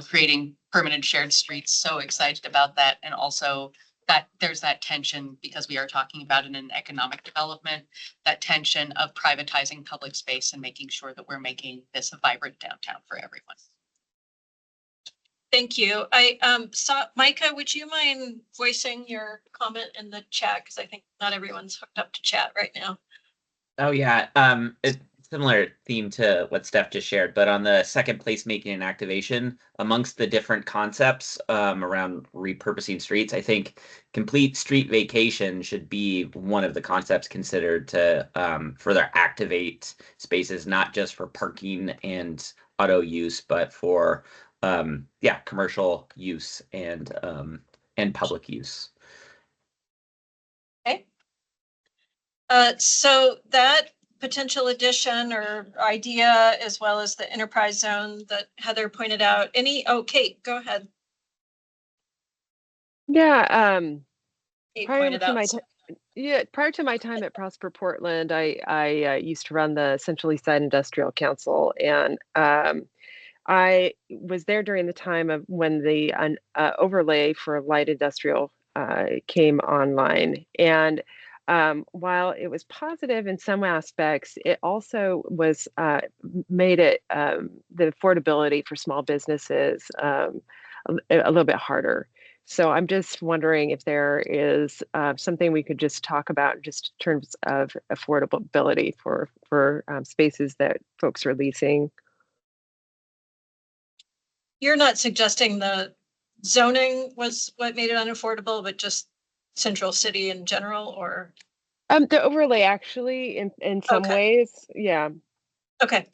creating permanent shared streets. So excited about that. And also that there's that tension because we are talking about in an economic development, that tension of privatizing public space and making sure that we're making this a vibrant downtown for everyone. Thank you. I saw, Micah, would you mind voicing your comment in the chat? Because I think not everyone's hooked up to chat right now. Oh yeah, it's similar theme to what Steph just shared, but on the second placemaking and activation, amongst the different concepts around repurposing streets, I think complete street vacation should be one of the concepts considered to further activate spaces, not just for parking and auto use, but for commercial use and public use. Okay. So that potential addition or idea, as well as the enterprise zone that Heather pointed out, Kate, go ahead. Yeah, Kate prior pointed to out. prior to my time at Prosper Portland, I used to run the Central East Side Industrial Council, and I was there during the time of when the overlay for light industrial came online. And while it was positive in some aspects, it also was made it the affordability for small businesses a little bit harder. So I'm just wondering if there is something we could just talk about just in terms of affordability for spaces that folks are leasing. You're not suggesting the zoning was what made it unaffordable, but just Central City in general, or? The overlay actually in some ways, yeah. Okay.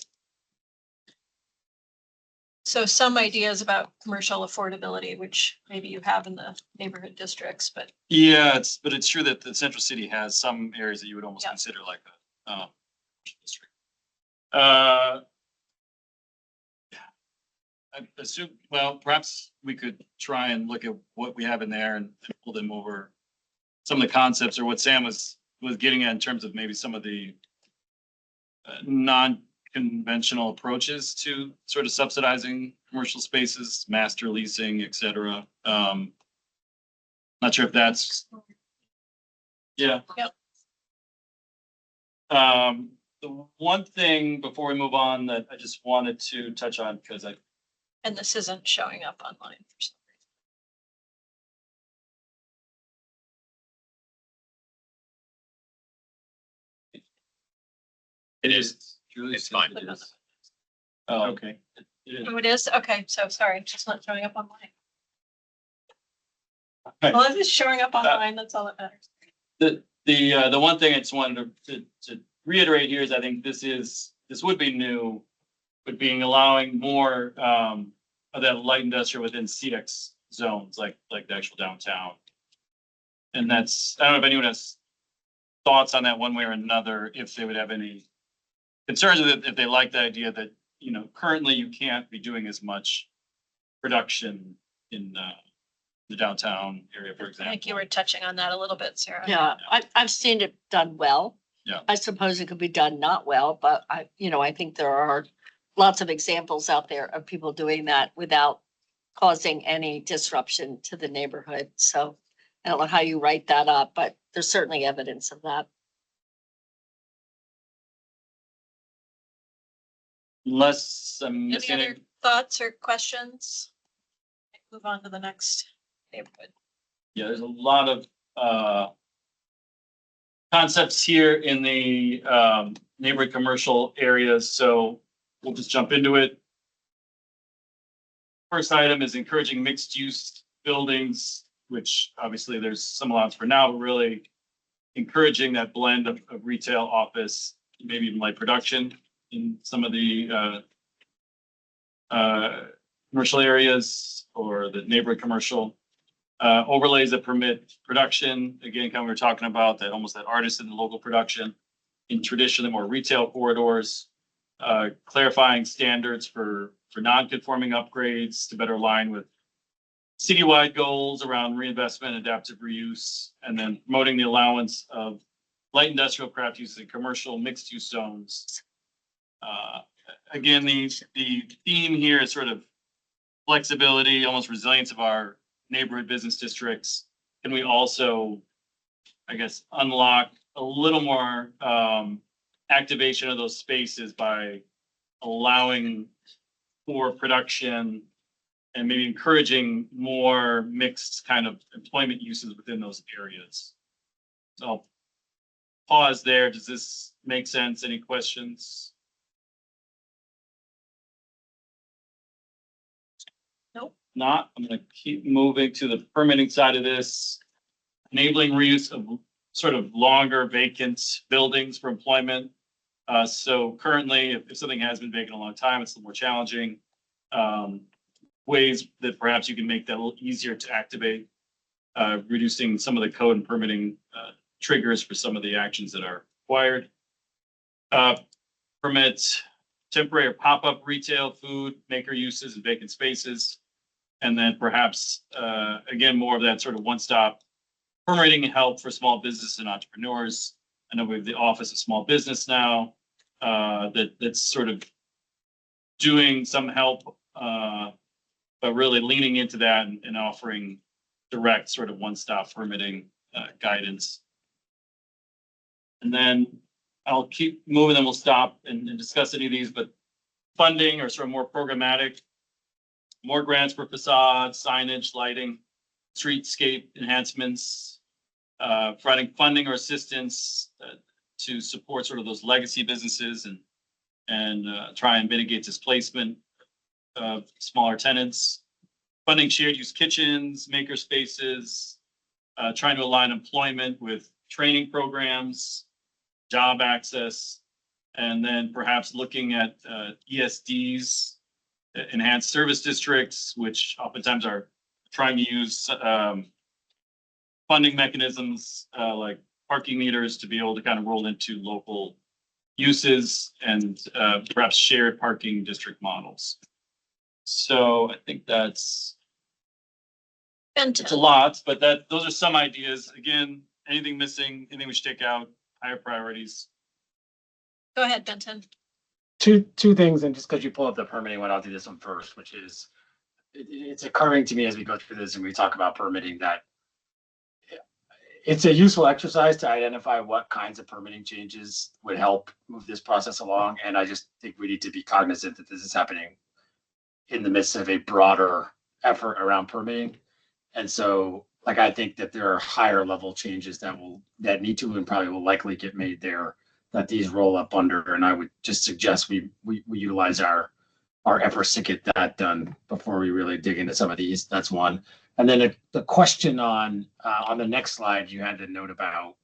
So some ideas about commercial affordability, which maybe you have in the neighborhood districts, but. Yeah, but it's true that the Central City has some areas that you would almost consider like a district. I assume, well, perhaps we could try and look at what we have in there and pull them over some of the concepts or what Sam was getting at in terms of maybe some of the non-conventional approaches to sort of subsidizing commercial spaces, master leasing, et cetera. Not sure if that's, yeah. Yep. The one thing before we move on that I just wanted to touch on, because and this isn't showing up online for some reason. It is. It's fine. It is. Oh, okay. Oh, it is? Okay, so sorry, it's just not showing up online. Well, if it's showing up online, that's all that matters. The one thing I just wanted to reiterate here is I think this would be new, but allowing more of that light industrial within CX zones, like the actual downtown. And that's, I don't know if anyone has thoughts on that one way or another, if they would have any concerns with it, if they like the idea that, currently you can't be doing as much production in the downtown area, for I example. think you were touching on that a little bit, Sarah. Yeah, I've seen it done well. Yeah. I suppose it could be done not well, but I think there are lots of examples out there of people doing that without causing any disruption to the neighborhood. So I don't know how you write that up, but there's certainly evidence of that. Unless I'm Any missing other anything. thoughts or questions? Move on to the next neighborhood. Yeah, there's a lot of concepts here in the neighborhood commercial areas, so we'll just jump into it. First item is encouraging mixed use buildings, which obviously there's some allowance for now, but really encouraging that blend of retail, office, maybe even light production in some of the commercial areas or the neighborhood commercial. Overlays that permit production, again, kind of we were talking about that, almost that artisan and local production in traditionally more retail corridors. Clarifying standards for non-conforming upgrades to better align with citywide goals around reinvestment, adaptive reuse, and then promoting the allowance of light industrial craft uses in commercial mixed use zones. Again, the theme here is sort of flexibility, almost resilience of our neighborhood business districts. Can we also, I guess, unlock a little more activation of those spaces by allowing for production and maybe encouraging more mixed kind of employment uses within those areas? So I'll pause there. Does this make sense? Any questions? Nope. Not, I'm going to keep moving to the permitting side of this. Enabling reuse of sort of longer vacant buildings for employment. So currently, if something has been vacant a long time, it's a little more challenging. Ways that perhaps you can make that a little easier to activate, reducing some of the code and permitting triggers for some of the actions that are required. Permit temporary or pop-up retail, food, maker uses in vacant spaces. And then perhaps, again, more of that sort of one-stop permitting help for small business and entrepreneurs. I know we have the Office of Small Business now that's sort of doing some help, but really leaning into that and offering direct sort of one-stop permitting guidance. And then I'll keep moving, then we'll stop and discuss any of these, but funding or sort of more programmatic, more grants for facades, signage, lighting, streetscape enhancements, providing funding or assistance to support sort of those legacy businesses and try and mitigate displacement of smaller tenants, funding shared use kitchens, maker spaces, trying to align employment with training programs, job access, and then perhaps looking at ESDs, enhanced service districts, which oftentimes are trying to use funding mechanisms like parking meters to be able to kind of roll into local uses and perhaps shared parking district models. So I think that's it's a lot, but those are some ideas. Again, anything missing, anything we should take out, higher priorities. Go ahead, Benton. Two things, and just because you pull up the permitting one, I'll do this one first, which is it's occurring to me as we go through this and we talk about permitting that it's a useful exercise to identify what kinds of permitting changes would help move this process along. And I just think we need to be cognizant that this is happening in the midst of a broader effort around permitting. And so, like, I think that there are higher level changes that need to and probably will likely get made there that these roll up under. And I would just suggest we utilize our efforts to get that done before we really dig into some of these. That's one. And then the question on the next slide, you had a note about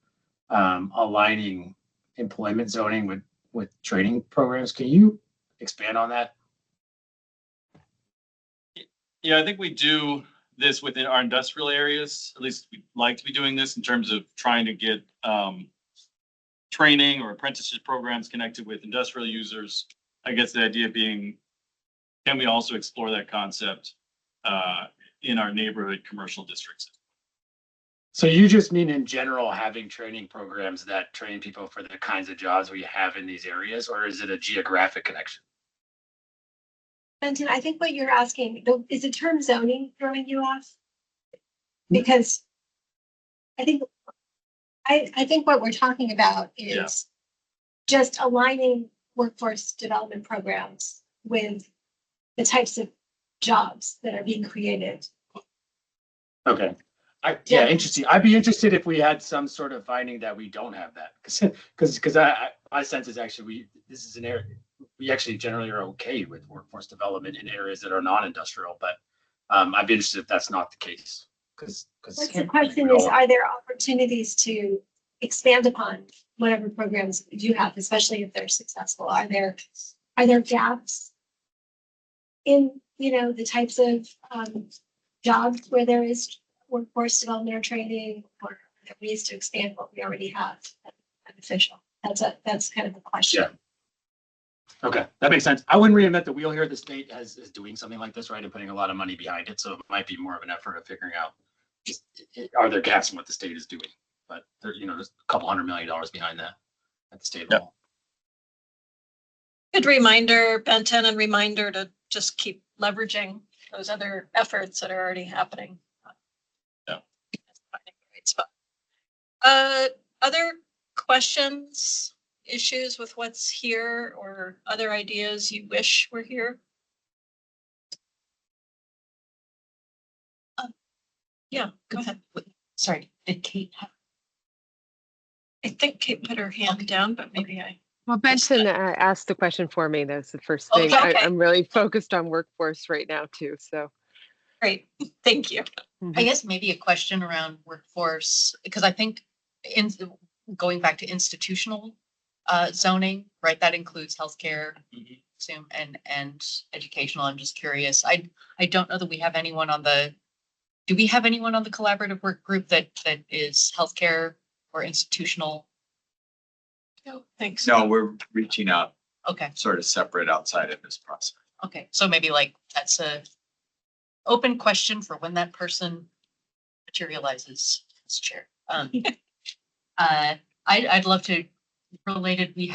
aligning employment zoning with training programs. Can you expand on that? Yeah, I think we do this within our industrial areas. At least we like to be doing this in terms of trying to get training or apprenticeship programs connected with industrial users. I guess the idea being, can we also explore that concept in our neighborhood commercial districts? So you just mean in general, having training programs that train people for the kinds of jobs we have in these areas, or is it a geographic connection? Benton, I think what you're asking, is the term zoning throwing you off? Because I think what we're talking about is just aligning workforce development programs with the types of jobs that are being created. Okay. Interesting. I'd be interested if we had some sort of finding that we don't have that, because my sense is actually this is an area we actually generally are okay with workforce development in areas that are non-industrial, but I'd be interested if that's not the case. Because the question is, are there opportunities to expand upon whatever programs you have, especially if they're successful? Are there gaps in the types of jobs where there is workforce development or training, or are there ways to expand what we already have beneficial? That's kind of the question. Yeah. Okay, that makes sense. I wouldn't reinvent the wheel here. The state is doing something like this, right, and putting a lot of money behind it. So it might be more of an effort of figuring out just are there gaps in what the state is doing. But there, there's a couple $100 million behind that at the state level. Good reminder, Benton, and reminder to just keep leveraging those other efforts that are already happening. Yeah. Great spot. Other questions, issues with what's here, or other ideas you wish were here? Yeah, go ahead. Sorry, did Kate have? I think Kate put her hand down, but maybe I. Well, Benton asked the question for me. That's the first thing. Okay. I'm really focused on workforce right now too. So great, thank you. I guess maybe a question around workforce, because I think going back to institutional zoning, right? That includes healthcare, assume, and educational. I'm just curious. I don't know that we have anyone on the. Do we have anyone on the collaborative work group that is healthcare or institutional? No, thanks. No, we're reaching out. Okay. Sort of separate outside of this process. Okay, so maybe that's a open question for when that person materializes as chair. I'd love to related. We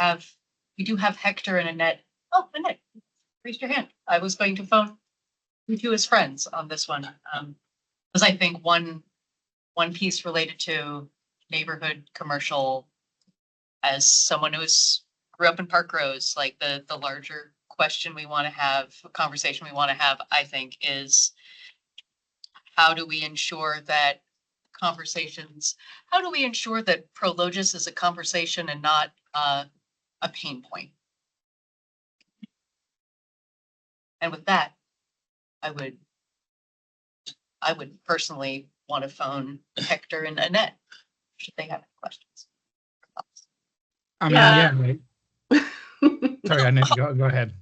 do have Hector and Annette. Oh, Annette, raise your hand. I was going to phone you two as friends on this one. Because I think one piece related to neighborhood commercial, as someone who's grew up in Park Rose, like the larger question we want to have, conversation we want to have, I think, is how do we ensure that Prologis is a conversation and not a pain point? And with that, I would personally want to phone Hector and Annette should they have any questions. Right. Sorry, Annette, go ahead.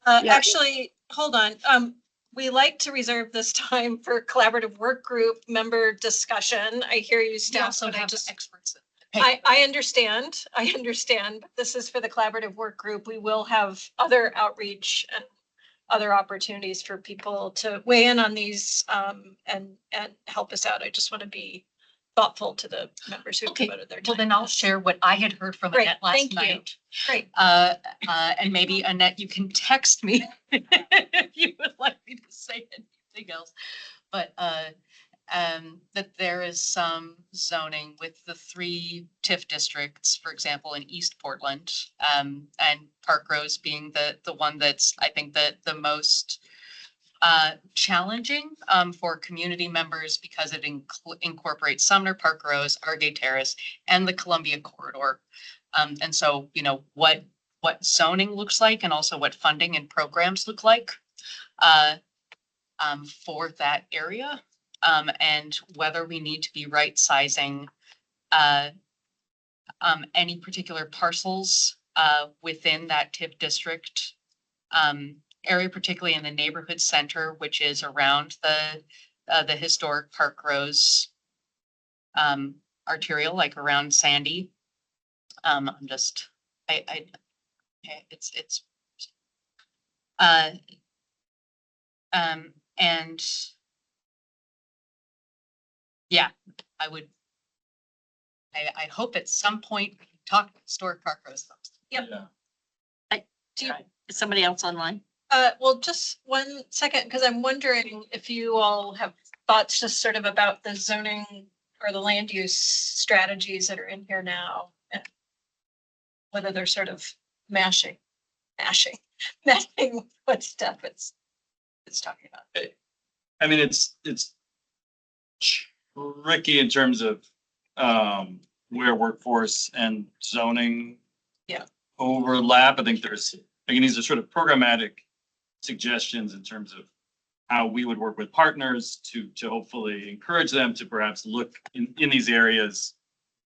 Actually, hold on. We like to reserve this time for collaborative work group member discussion. I hear you, staff. Also have experts. I understand. But this is for the collaborative work group. We will have other outreach and other opportunities for people to weigh in on these and help us out. I just want to be thoughtful to the members who devoted their time. Well, then I'll share what I had heard from Annette last night. Great. And maybe Annette, you can text me if you would like me to say anything else. But that there is some zoning with the 3 TIF districts, for example, in East Portland, and Park Rose being the one that's, I think, the most challenging for community members because it incorporates Sumner, Park Rose, Argay Terrace, and the Columbia Corridor. And so, what zoning looks like and also what funding and programs look like for that area, and whether we need to be right sizing any particular parcels within that TIF district area, particularly in the neighborhood center, which is around the historic Park Rose arterial, like around Sandy. I'm just, it's, and yeah, I hope at some point we can talk to historic Park Rose folks. Yep. Do you, is somebody else online? Well, just 1 second, because I'm wondering if you all have thoughts just sort of about the zoning or the land use strategies that are in here now, and whether they're sort of mashing what Steph is talking about. I mean, it's tricky in terms of where workforce and zoning overlap. I think there's, again, these are sort of programmatic suggestions in terms of how we would work with partners to hopefully encourage them to perhaps look in these areas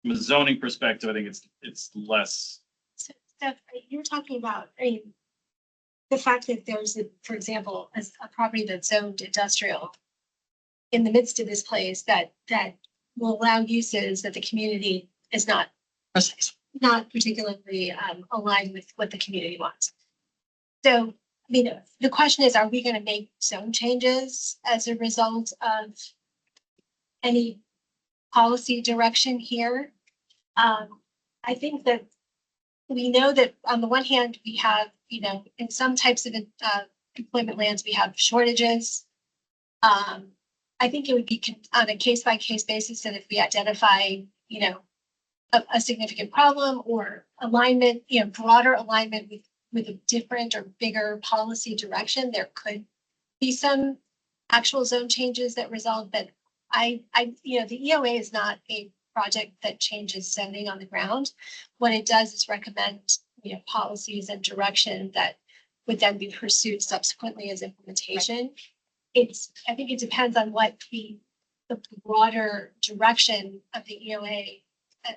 from a zoning perspective. I think it's less. So, Steph, you're talking about, I mean, the fact that there's, for example, a property that's zoned industrial in the midst of this place that will allow uses that the community is not particularly aligned with what the community wants. So, I mean, the question is, are we going to make zone changes as a result of any policy direction here? I think that we know that on the one hand, we have, in some types of employment lands, we have shortages. I think it would be on a case-by-case basis that if we identify, a significant problem or alignment, broader alignment with a different or bigger policy direction, there could be some actual zone changes that result. But the EOA is not a project that changes zoning on the ground. What it does is recommend, policies and direction that would then be pursued subsequently as implementation. I think it depends on what the broader direction of the EOA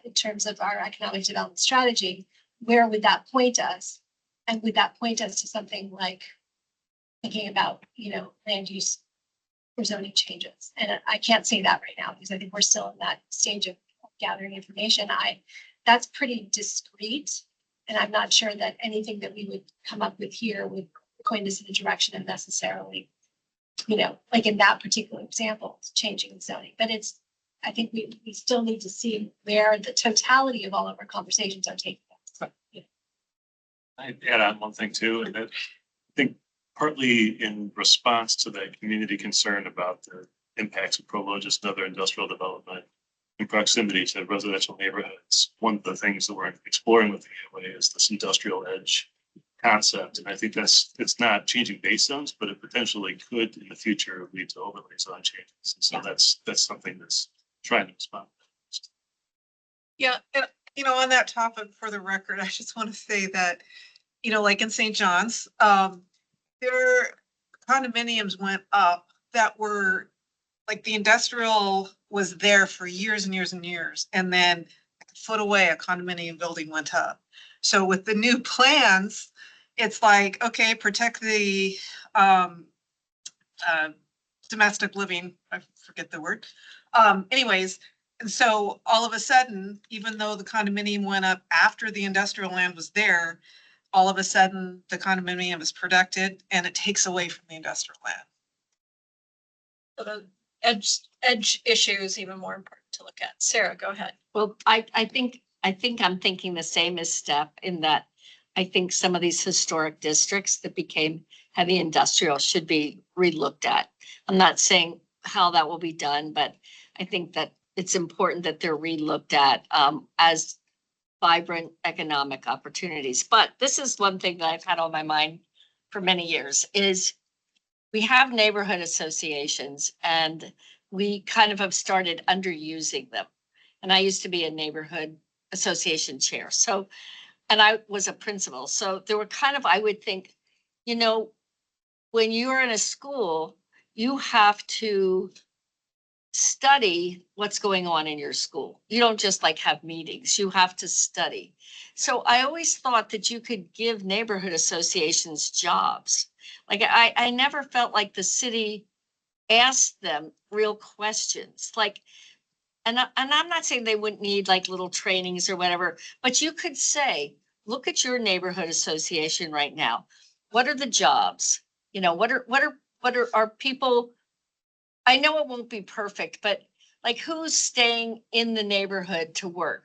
in terms of our economic development strategy. Where would that point us? And would that point us to something like thinking about, land use or zoning changes? And I can't say that right now because I think we're still in that stage of gathering information. That's pretty discrete, and I'm not sure that anything that we would come up with here would point us in the direction of necessarily, like in that particular example, changing zoning. But I think we still need to see where the totality of all of our conversations are taking us. I'd add on one thing too, and that I think partly in response to that community concern about the impacts of Prologis and other industrial development in proximity to residential neighborhoods, one of the things that we're exploring with the EOA is this industrial edge concept. And I think it's not changing base zones, but it potentially could in the future lead to overlay zone changes. And so that's something that's trying to respond. Yeah, and on that topic, for the record, I just want to say that, like in St. John's, their condominiums went up that were like the industrial was there for years and years and years. And then a foot away, a condominium building went up. So with the new plans, it's like, okay, protect the domestic living. I forget the word. Anyways, and so all of a sudden, even though the condominium went up after the industrial land was there, all of a sudden the condominium is protected and it takes away from the industrial land. So the edge issue is even more important to look at. Sarah, go ahead. Well, I think I'm thinking the same as Steph in that I think some of these historic districts that became heavy industrial should be relooked at. I'm not saying how that will be done, but I think that it's important that they're relooked at as vibrant economic opportunities. But this is one thing that I've had on my mind for many years is we have neighborhood associations and we kind of have started underusing them. And I used to be a neighborhood association chair. So, and I was a principal. So there were kind of, I would think, when you're in a school, you have to study what's going on in your school. You don't just like have meetings, you have to study. So I always thought that you could give neighborhood associations jobs Like, I never felt like the city asked them real questions, like, and I'm not saying they wouldn't need like little trainings or whatever, but you could say, look at your neighborhood association right now. What are the jobs? You know, what are people? I know it won't be perfect, but like who's staying in the neighborhood to work?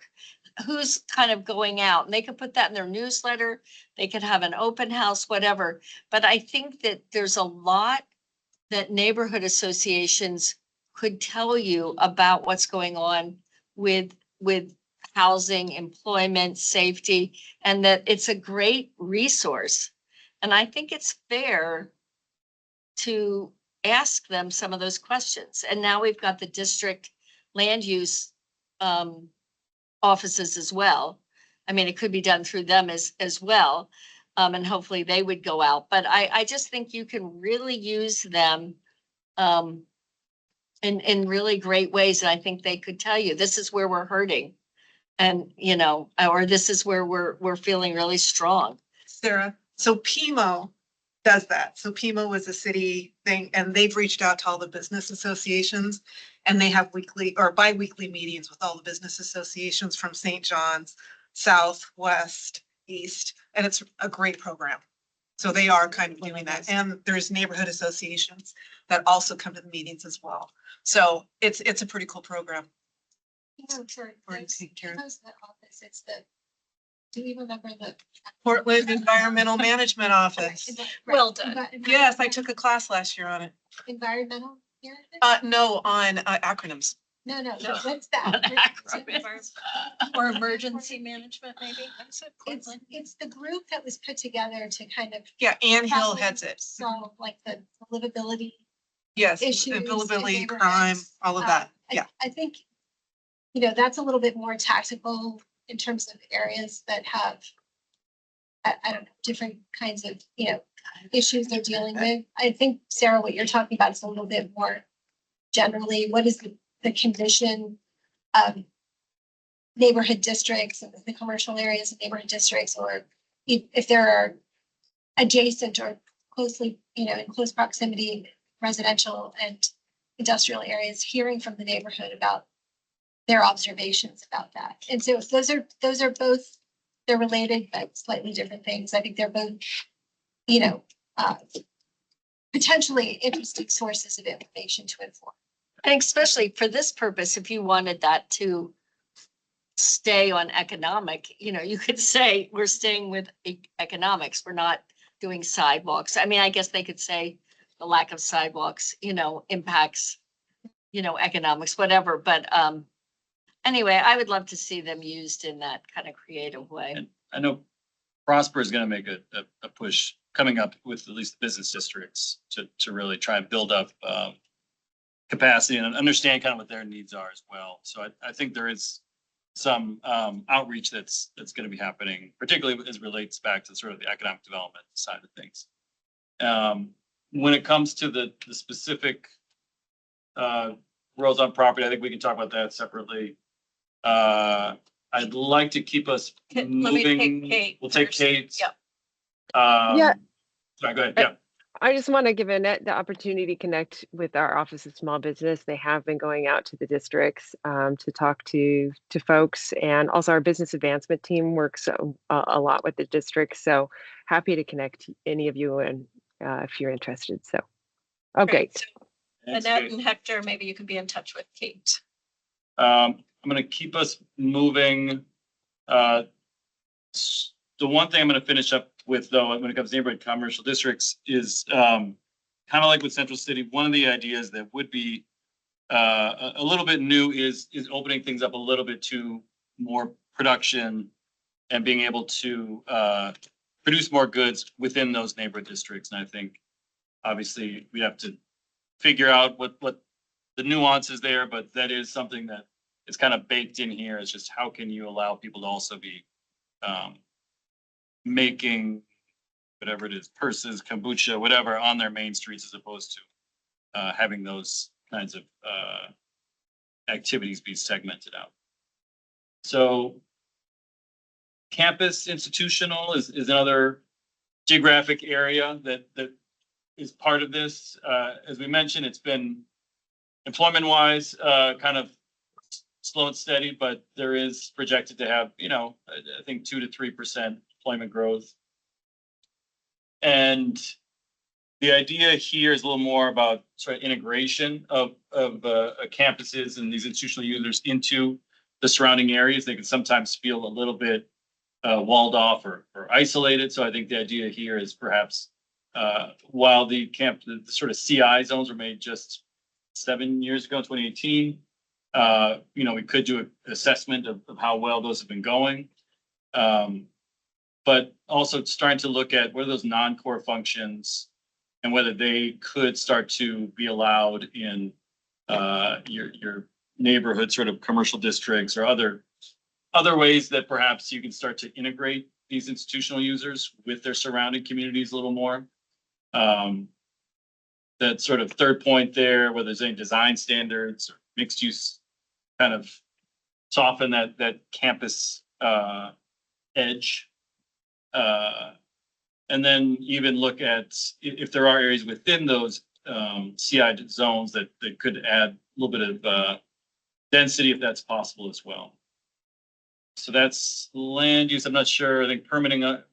Who's kind of going out? And they could put that in their newsletter. They could have an open house, whatever. But I think that there's a lot that neighborhood associations could tell you about what's going on with housing, employment, safety, and that it's a great resource. And I think it's fair to ask them some of those questions. And now we've got the district land use offices as well. I mean, it could be done through them as well. And hopefully they would go out. But I just think you can really use them in really great ways. And I think they could tell you, this is where we're hurting. And, you know, or this is where we're feeling really strong. Sarah, so PMO does that. So PMO was a city thing, and they've reached out to all the business associations, and they have weekly or bi-weekly meetings with all the business associations from St. John's, South, West, East, and it's a great program. So they are kind of doing that. And there's neighborhood associations that also come to the meetings as well. So it's a pretty cool program. It's the, do you remember the? Portland Environmental Management Office. Well done. Yes, I took a class last year on it. Environmental management? No, on acronyms. No, what's that? Or emergency management, maybe? It's the group that was put together to kind of. Yeah, Ann Hill heads it. So like the livability. Yes, Issues in livability, neighborhoods. crime, all of that. Yeah. I think, you know, that's a little bit more tactical in terms of areas that have, I don't know, different kinds of, you know, issues they're dealing with. I think, Sarah, what you're talking about is a little bit more generally, what is the condition of neighborhood districts and the commercial areas of neighborhood districts, or if there are adjacent or closely, you know, in close proximity residential and industrial areas, hearing from the neighborhood about their observations about that. And so those are both, they're related, but slightly different things. I think they're both, you know, potentially interesting sources of information to inform. And especially for this purpose, if you wanted that to stay on economic, you know, you could say we're staying with economics. We're not doing sidewalks. I mean, I guess they could say the lack of sidewalks, you know, impacts, you know, economics, whatever. But anyway, I would love to see them used in that kind of creative way. And I know Prosper is going to make a push coming up with at least the business districts to really try and build up capacity and understand kind of what their needs are as well. So I think there is some outreach that's going to be happening, particularly as it relates back to sort of the economic development side of things. When it comes to the specific roads on property, I think we can talk about that separately. I'd like to keep us moving. Let me take Kate. We'll take Kate. Yep. Yeah. Sorry, go ahead. Yeah. I just want to give Annette the opportunity to connect with our Office of Small Business. They have been going out to the districts to talk to folks, and also our business advancement team works a lot with the districts. So happy to connect any of you, and if you're interested. So, okay. So Annette and Hector, maybe you can be in touch with Kate. I'm going to keep us moving. The one thing I'm going to finish up with, though, when it comes to neighborhood commercial districts is kind of like with Central City. One of the ideas that would be a little bit new is opening things up a little bit to more production and being able to produce more goods within those neighborhood districts. And I think obviously we have to figure out what the nuances there, but that is something that is kind of baked in here. Is just how can you allow people to also be making whatever it is, purses, kombucha, whatever, on their main streets, as opposed to having those kinds of activities be segmented out. So campus institutional is another geographic area that is part of this. As we mentioned, it's been employment wise, kind of slow and steady, but there is projected to have, I think 2 to 3% employment growth. And the idea here is a little more about sort of integration of campuses and these institutional users into the surrounding areas. They can sometimes feel a little bit walled off or isolated. So I think the idea here is perhaps while the sort of CI zones were made just 7 years ago, 2018, we could do an assessment of how well those have been going. But also starting to look at what are those non-core functions and whether they could start to be allowed in your neighborhood sort of commercial districts or other ways that perhaps you can start to integrate these institutional users with their surrounding communities a little more. That sort of third point there, whether there's any design standards or mixed use, kind of soften that campus edge. And then even look at if there are areas within those CI zones that could add a little bit of density if that's possible as well. So that's land use. I'm not sure. I think permitting, the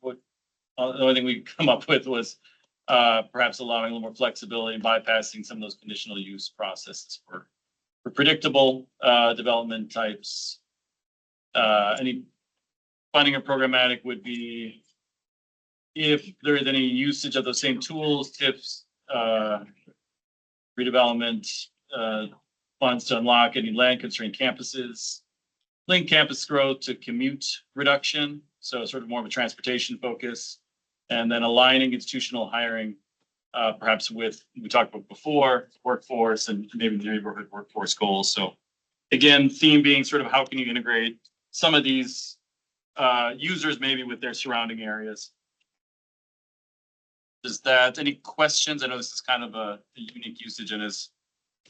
only thing we come up with was perhaps allowing a little more flexibility and bypassing some of those conditional use processes for predictable development types. Any funding or programmatic would be if there is any usage of those same tools, tips, redevelopment funds to unlock any land constrained campuses, link campus growth to commute reduction, so sort of more of a transportation focus, and then aligning institutional hiring, perhaps with, we talked about before, workforce and maybe the neighborhood workforce goals. So again, theme being sort of how can you integrate some of these users maybe with their surrounding areas. Is that any questions? I know this is kind of a unique usage, and as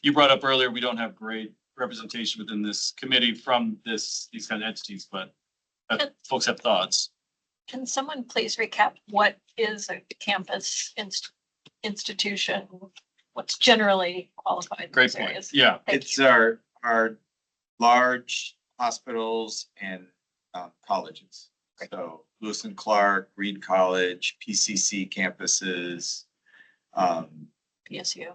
you brought up earlier, we don't have great representation within this committee from these kind of entities, but folks have thoughts. Can someone please recap what is a campus institution? What's generally qualified in Great these point. areas? Yeah. It's our large hospitals and colleges. So Lewis and Clark, Reed College, PCC campuses. PSU.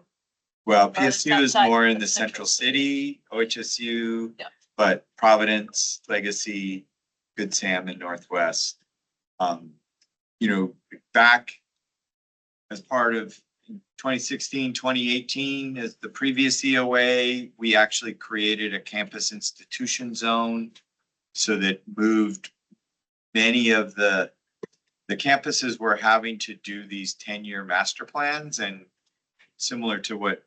Well, Or is PSU that is side more of in the the central central city, OHSU, Yeah. but Providence, Legacy, Good Sam, and Northwest. Back as part of 2016, 2018, as the previous EOA, we actually created a campus institution zone. So that moved many of the campuses were having to do these 10-year master plans, and similar to what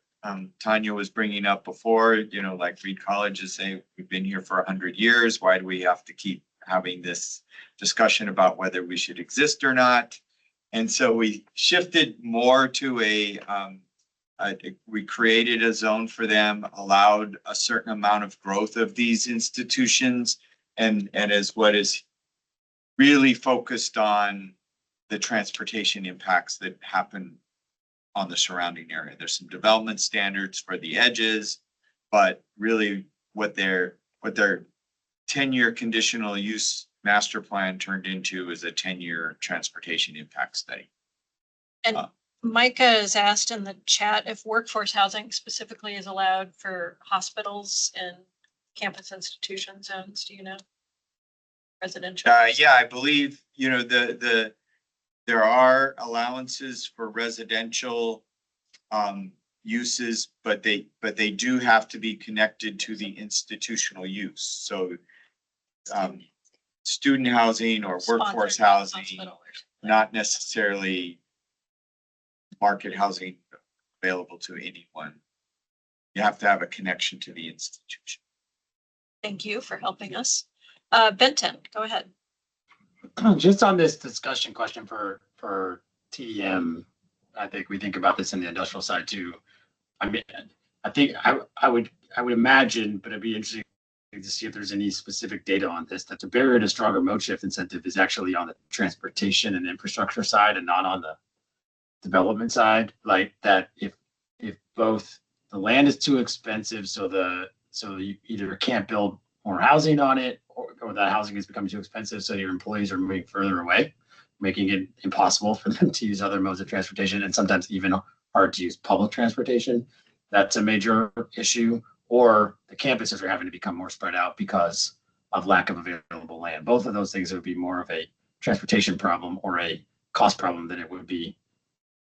Tanya was bringing up before, like Reed College is saying, we've been here for 100 years. Why do we have to keep having this discussion about whether we should exist or not? And so we shifted more to we created a zone for them, allowed a certain amount of growth of these institutions, and as what is really focused on the transportation impacts that happen on the surrounding area. There's some development standards for the edges, but really what their 10-year conditional use master plan turned into is a 10-year transportation impact study. And Micah has asked in the chat if workforce housing specifically is allowed for hospitals and campus institution zones. Do you know? Residential. Yeah, I believe, there are allowances for residential uses, but they do have to be connected to the institutional use. So student housing or workforce Sponsored by the housing, hospital or something. not necessarily market housing available to anyone. You have to have a connection to the institution. Thank you for helping us. Benton, go ahead. Just on this discussion question for TDM, I think we think about this in the industrial side too. I mean, I think I would imagine, but it'd be interesting to see if there's any specific data on this, that the barrier to stronger mode shift incentive is actually on the transportation and infrastructure side and not on the development side, like that if both the land is too expensive, so you either can't build more housing on it, or that housing is becoming too expensive, so your employees are moving further away, making it impossible for them to use other modes of transportation, and sometimes even hard to use public transportation. That's a major issue. Or the campuses are having to become more spread out because of lack of available land. Both of those things would be more of a transportation problem or a cost problem than it would be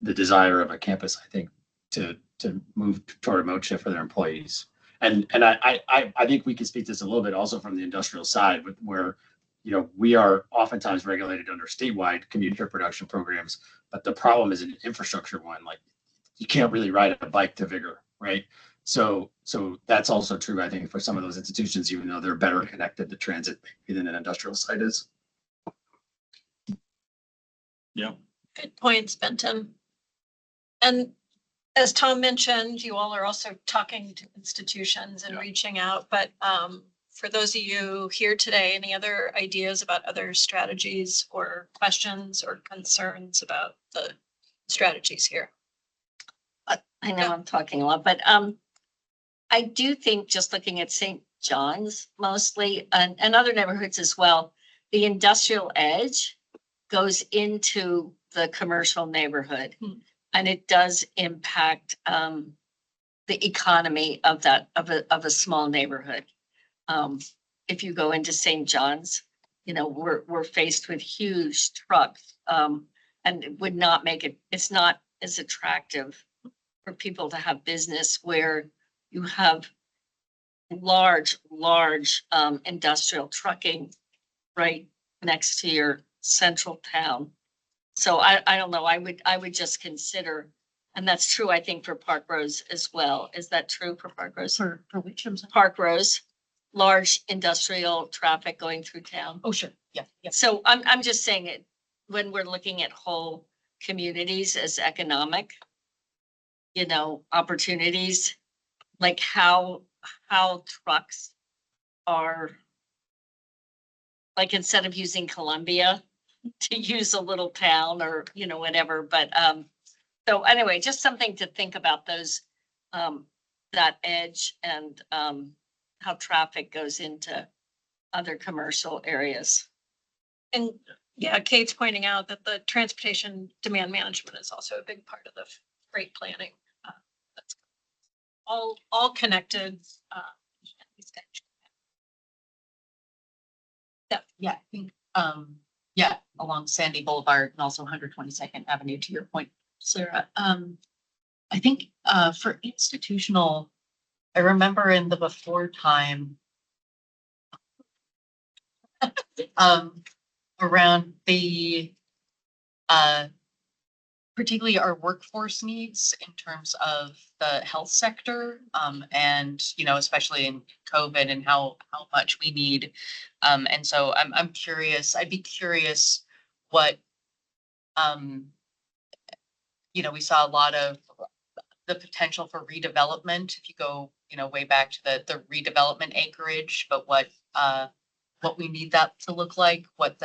the desire of a campus, I think, to move toward a mode shift for their employees. And I think we can speak to this a little bit also from the industrial side, with where, you know, we are oftentimes regulated under statewide commuter production programs, but the problem is an infrastructure one. Like, you can't really ride a bike to Vigor, right? So that's also true, I think, for some of those institutions, even though they're better connected to transit than an industrial site is. Yeah. Good points, Benton. And as Tom mentioned, you all are also talking to institutions and reaching out, but for those of you here today, any other ideas about other strategies or questions or concerns about the strategies here? I know I'm talking a lot, but I do think, just looking at St. John's mostly and other neighborhoods as well, the industrial edge goes into the commercial neighborhood. And it does impact the economy of a small neighborhood. If you go into St. John's, you know, we're faced with huge trucks, and it would not make it. It's not as attractive for people to have business where you have large industrial trucking right next to your central town. So I don't know, I would just consider, and that's true, I think, for Park Rose as well. Is that true for Park Rose? For which? Park Rose, large industrial traffic going through town. Oh, sure. Yeah. So I'm just saying it, when we're looking at whole communities as economic, you know, opportunities, like how trucks are, like, instead of using Columbia, to use a little town or, you know, whatever. But so anyway, just something to think about, those that edge and how traffic goes into other commercial areas. And yeah, Kate's pointing out that the transportation demand management is also a big part of the freight planning. That's all connected. Yeah, I think, yeah, along Sandy Boulevard and also 122nd Avenue, to your point, Sarah. I think for institutional, I remember in the before time around the particularly our workforce needs in terms of the health sector, and, you know, especially in COVID and how much we need. And so I'm curious, I'd be curious what, you know, we saw a lot of the potential for redevelopment, if you go, you know, way back to the redevelopment acreage, but what we need that to look like, what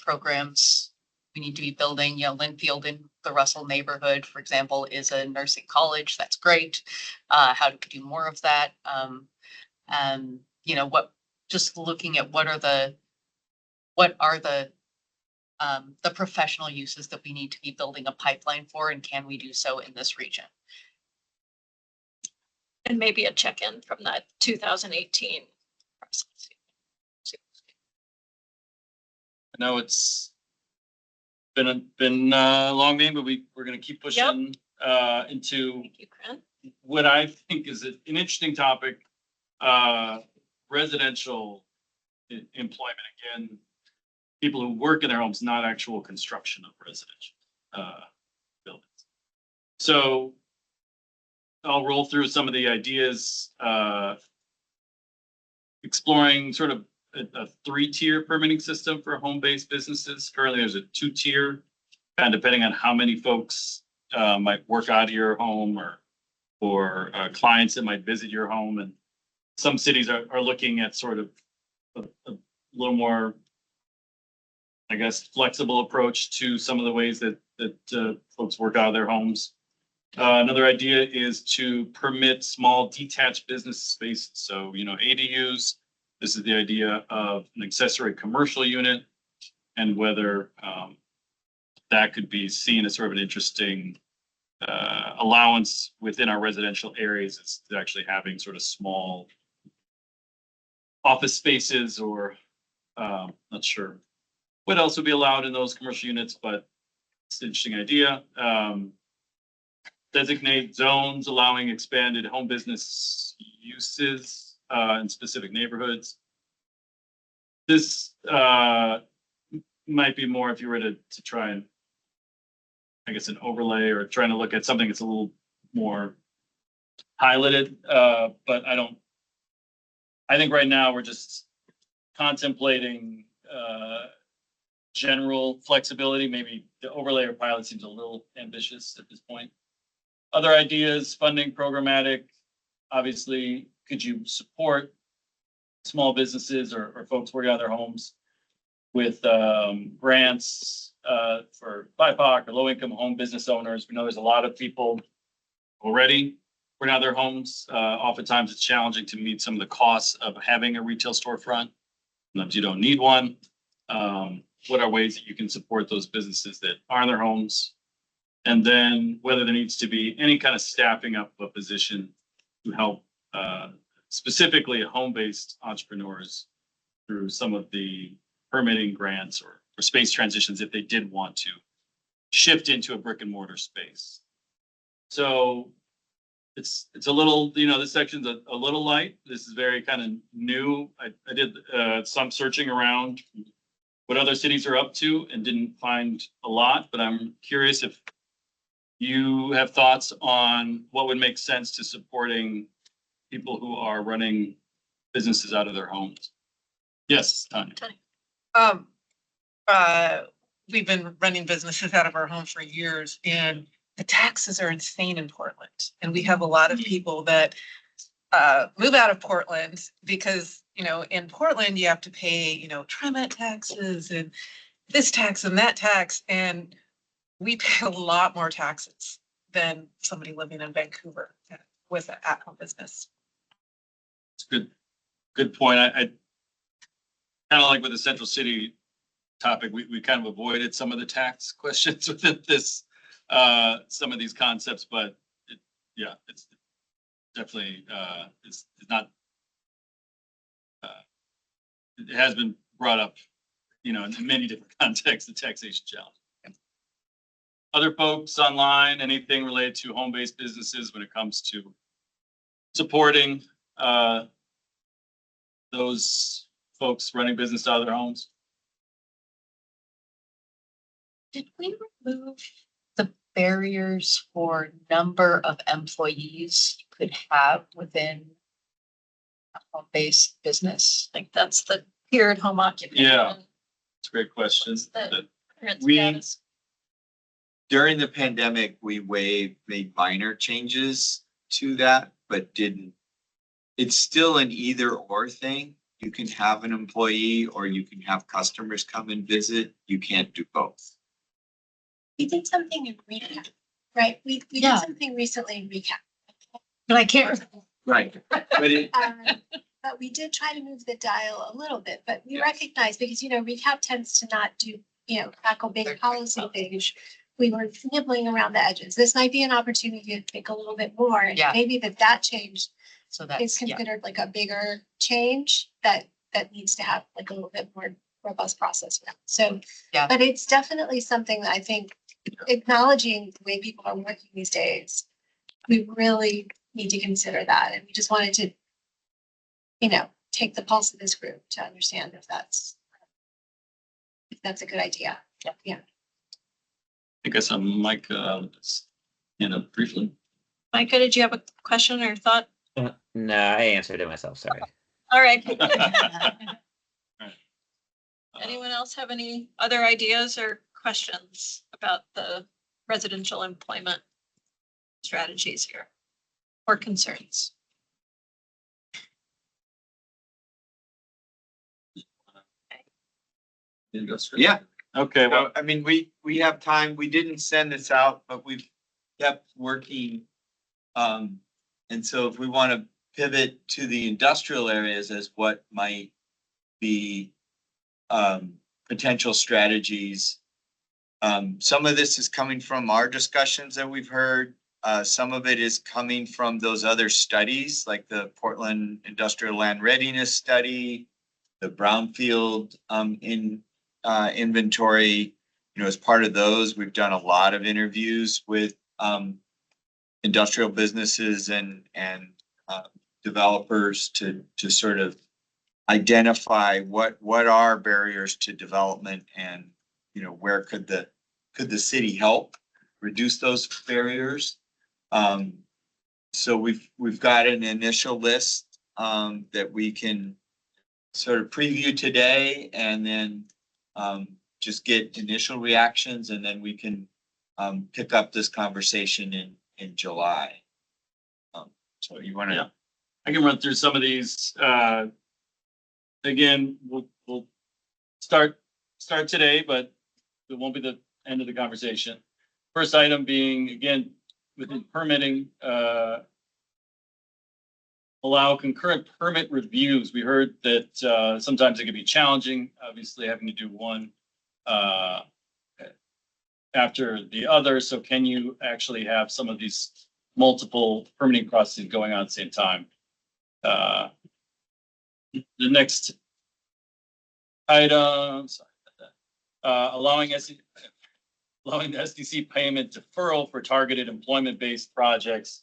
programs we need to be building. You know, Linfield in the Russell neighborhood, for example, is a nursing college. That's great. How do we do more of that? You know, just looking at what are the professional uses that we need to be building a pipeline for, and can we do so in this region? And maybe a check-in from that 2018 process. I know it's been a long name, but we're going to keep pushing into what I think is an interesting topic, residential employment. Again, people who work in their homes, not actual construction of residential buildings. So I'll roll through some of the ideas, exploring sort of a 3-tier permitting system for home-based businesses. Currently, there's a 2-tier, and depending on how many folks might work out of your home, or clients that might visit your home. And some cities are looking at sort of a little more, I guess, flexible approach to some of the ways that that folks work out of their homes. Another idea is to permit small detached business spaces. So, ADUs, this is the idea of an accessory commercial unit and whether that could be seen as sort of an interesting allowance within our residential areas. It's actually having sort of small office spaces or not sure what else would be allowed in those commercial units, but it's an interesting idea. Designate zones allowing expanded home business uses in specific neighborhoods. This might be more if you were to try and, I guess, an overlay or trying to look at something that's a little more highlighted. But I think right now we're just contemplating general flexibility. Maybe the overlay or pilot seems a little ambitious at this point. Other ideas, funding programmatic. Obviously, could you support small businesses or folks working out of their homes with grants for BIPOC or low-income home business owners? We know there's a lot of people already working out of their homes. Oftentimes, it's challenging to meet some of the costs of having a retail storefront. Sometimes you don't need one. What are ways that you can support those businesses that are in their homes? And then whether there needs to be any kind of staffing up of a position to help specifically home-based entrepreneurs through some of the permitting grants or space transitions if they did want to shift into a brick and mortar space. So it's a little, this section's a little light. This is very kind of new. I did some searching around what other cities are up to and didn't find a lot, but I'm curious if you have thoughts on what would make sense to supporting people who are running businesses out of their homes. Yes, Tanya. We've been running businesses out of our home for years, and the taxes are insane in Portland. And we have a lot of people that move out of Portland because, in Portland, you have to pay, TriMet taxes and this tax and that tax. And we pay a lot more taxes than somebody living in Vancouver with an at-home business. It's good point. I kind of like with the Central City topic, we kind of avoided some of the tax questions within this, some of these concepts, but it's definitely, it's not, it has been brought up, in many different contexts, the taxation challenge. Other folks online, anything related to home-based businesses when it comes to supporting those folks running business out of their homes? Did we remove the barriers for number of employees you could have within a home-based business? I think that's the tiered home occupation. Yeah, it's a great question. During the pandemic, we made minor changes to that, but didn't. It's still an either or thing. You can have an employee or you can have customers come and visit. You can't do both. We did something in recap, right? We did something recently in recap. But I can't. Right. But we did try to move the dial a little bit, but we recognize because, recap tends to not do, tackle big policy things. We were nibbling around the edges. This might be an opportunity to think a little bit more. And maybe that change is considered like a bigger change that needs to have like a little bit more robust process. So, but it's definitely something that I think acknowledging the way people are working these days, we really need to consider that. And we just wanted to, take the pulse of this group to understand if that's a good idea. Yeah. I guess I'm Mike, briefly. Micah, did you have a question or thought? No, I answered it myself. Sorry. All right. Anyone else have any other ideas or questions about the residential employment strategies here or concerns? Yeah. Okay, well, So, I mean, we have time. We didn't send this out, but we've kept working. And so if we want to pivot to the industrial areas as what might be potential strategies. Some of this is coming from our discussions that we've heard. Some of it is coming from those other studies, like the Portland Industrial Land Readiness Study, the Brownfield inventory. You know, as part of those, we've done a lot of interviews with industrial businesses and developers to sort of identify what are barriers to development, and you know, where could the city help reduce those barriers. So we've got an initial list that we can sort of preview today, and then just get initial reactions, and then we can pick up this conversation in July. So you want to? Yeah. I can run through some of these. Again, we'll start today, but it won't be the end of the conversation. First item being, again, within permitting, allow concurrent permit reviews. We heard that sometimes it can be challenging, obviously having to do one after the other. So can you actually have some of these multiple permitting processes going on at the same time? The next item, sorry about that, allowing the SDC payment deferral for targeted employment-based projects,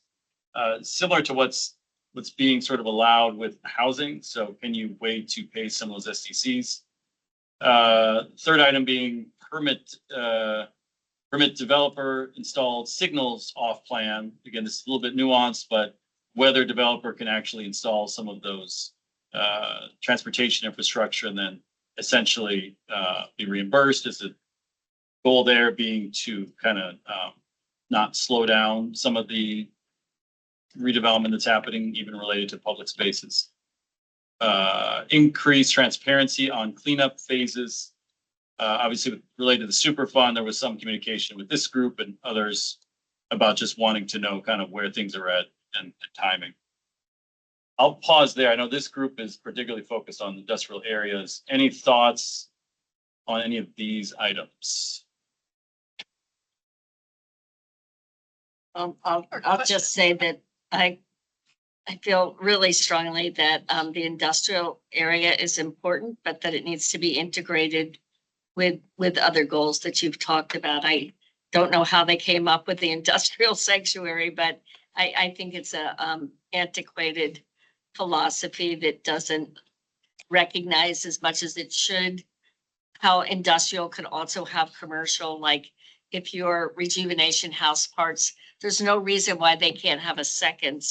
similar to what's being sort of allowed with housing. So can you wait to pay some of those SDCs? Third item being permit developer installed signals off plan. Again, this is a little bit nuanced, but whether developer can actually install some of those transportation infrastructure and then essentially be reimbursed. Is the goal there being to kind of not slow down some of the redevelopment that's happening, even related to public spaces. Increase transparency on cleanup phases. Obviously, related to the super fund, there was some communication with this group and others about just wanting to know kind of where things are at and timing. I'll pause there. I know this group is particularly focused on industrial areas. Any thoughts on any of these items? I'll just say that I feel really strongly that the industrial area is important, but that it needs to be integrated with other goals that you've talked about. I don't know how they came up with the industrial sanctuary, but I think it's a antiquated philosophy that doesn't recognize as much as it should how industrial can also have commercial. Like if your rejuvenation house parts, there's no reason why they can't have a second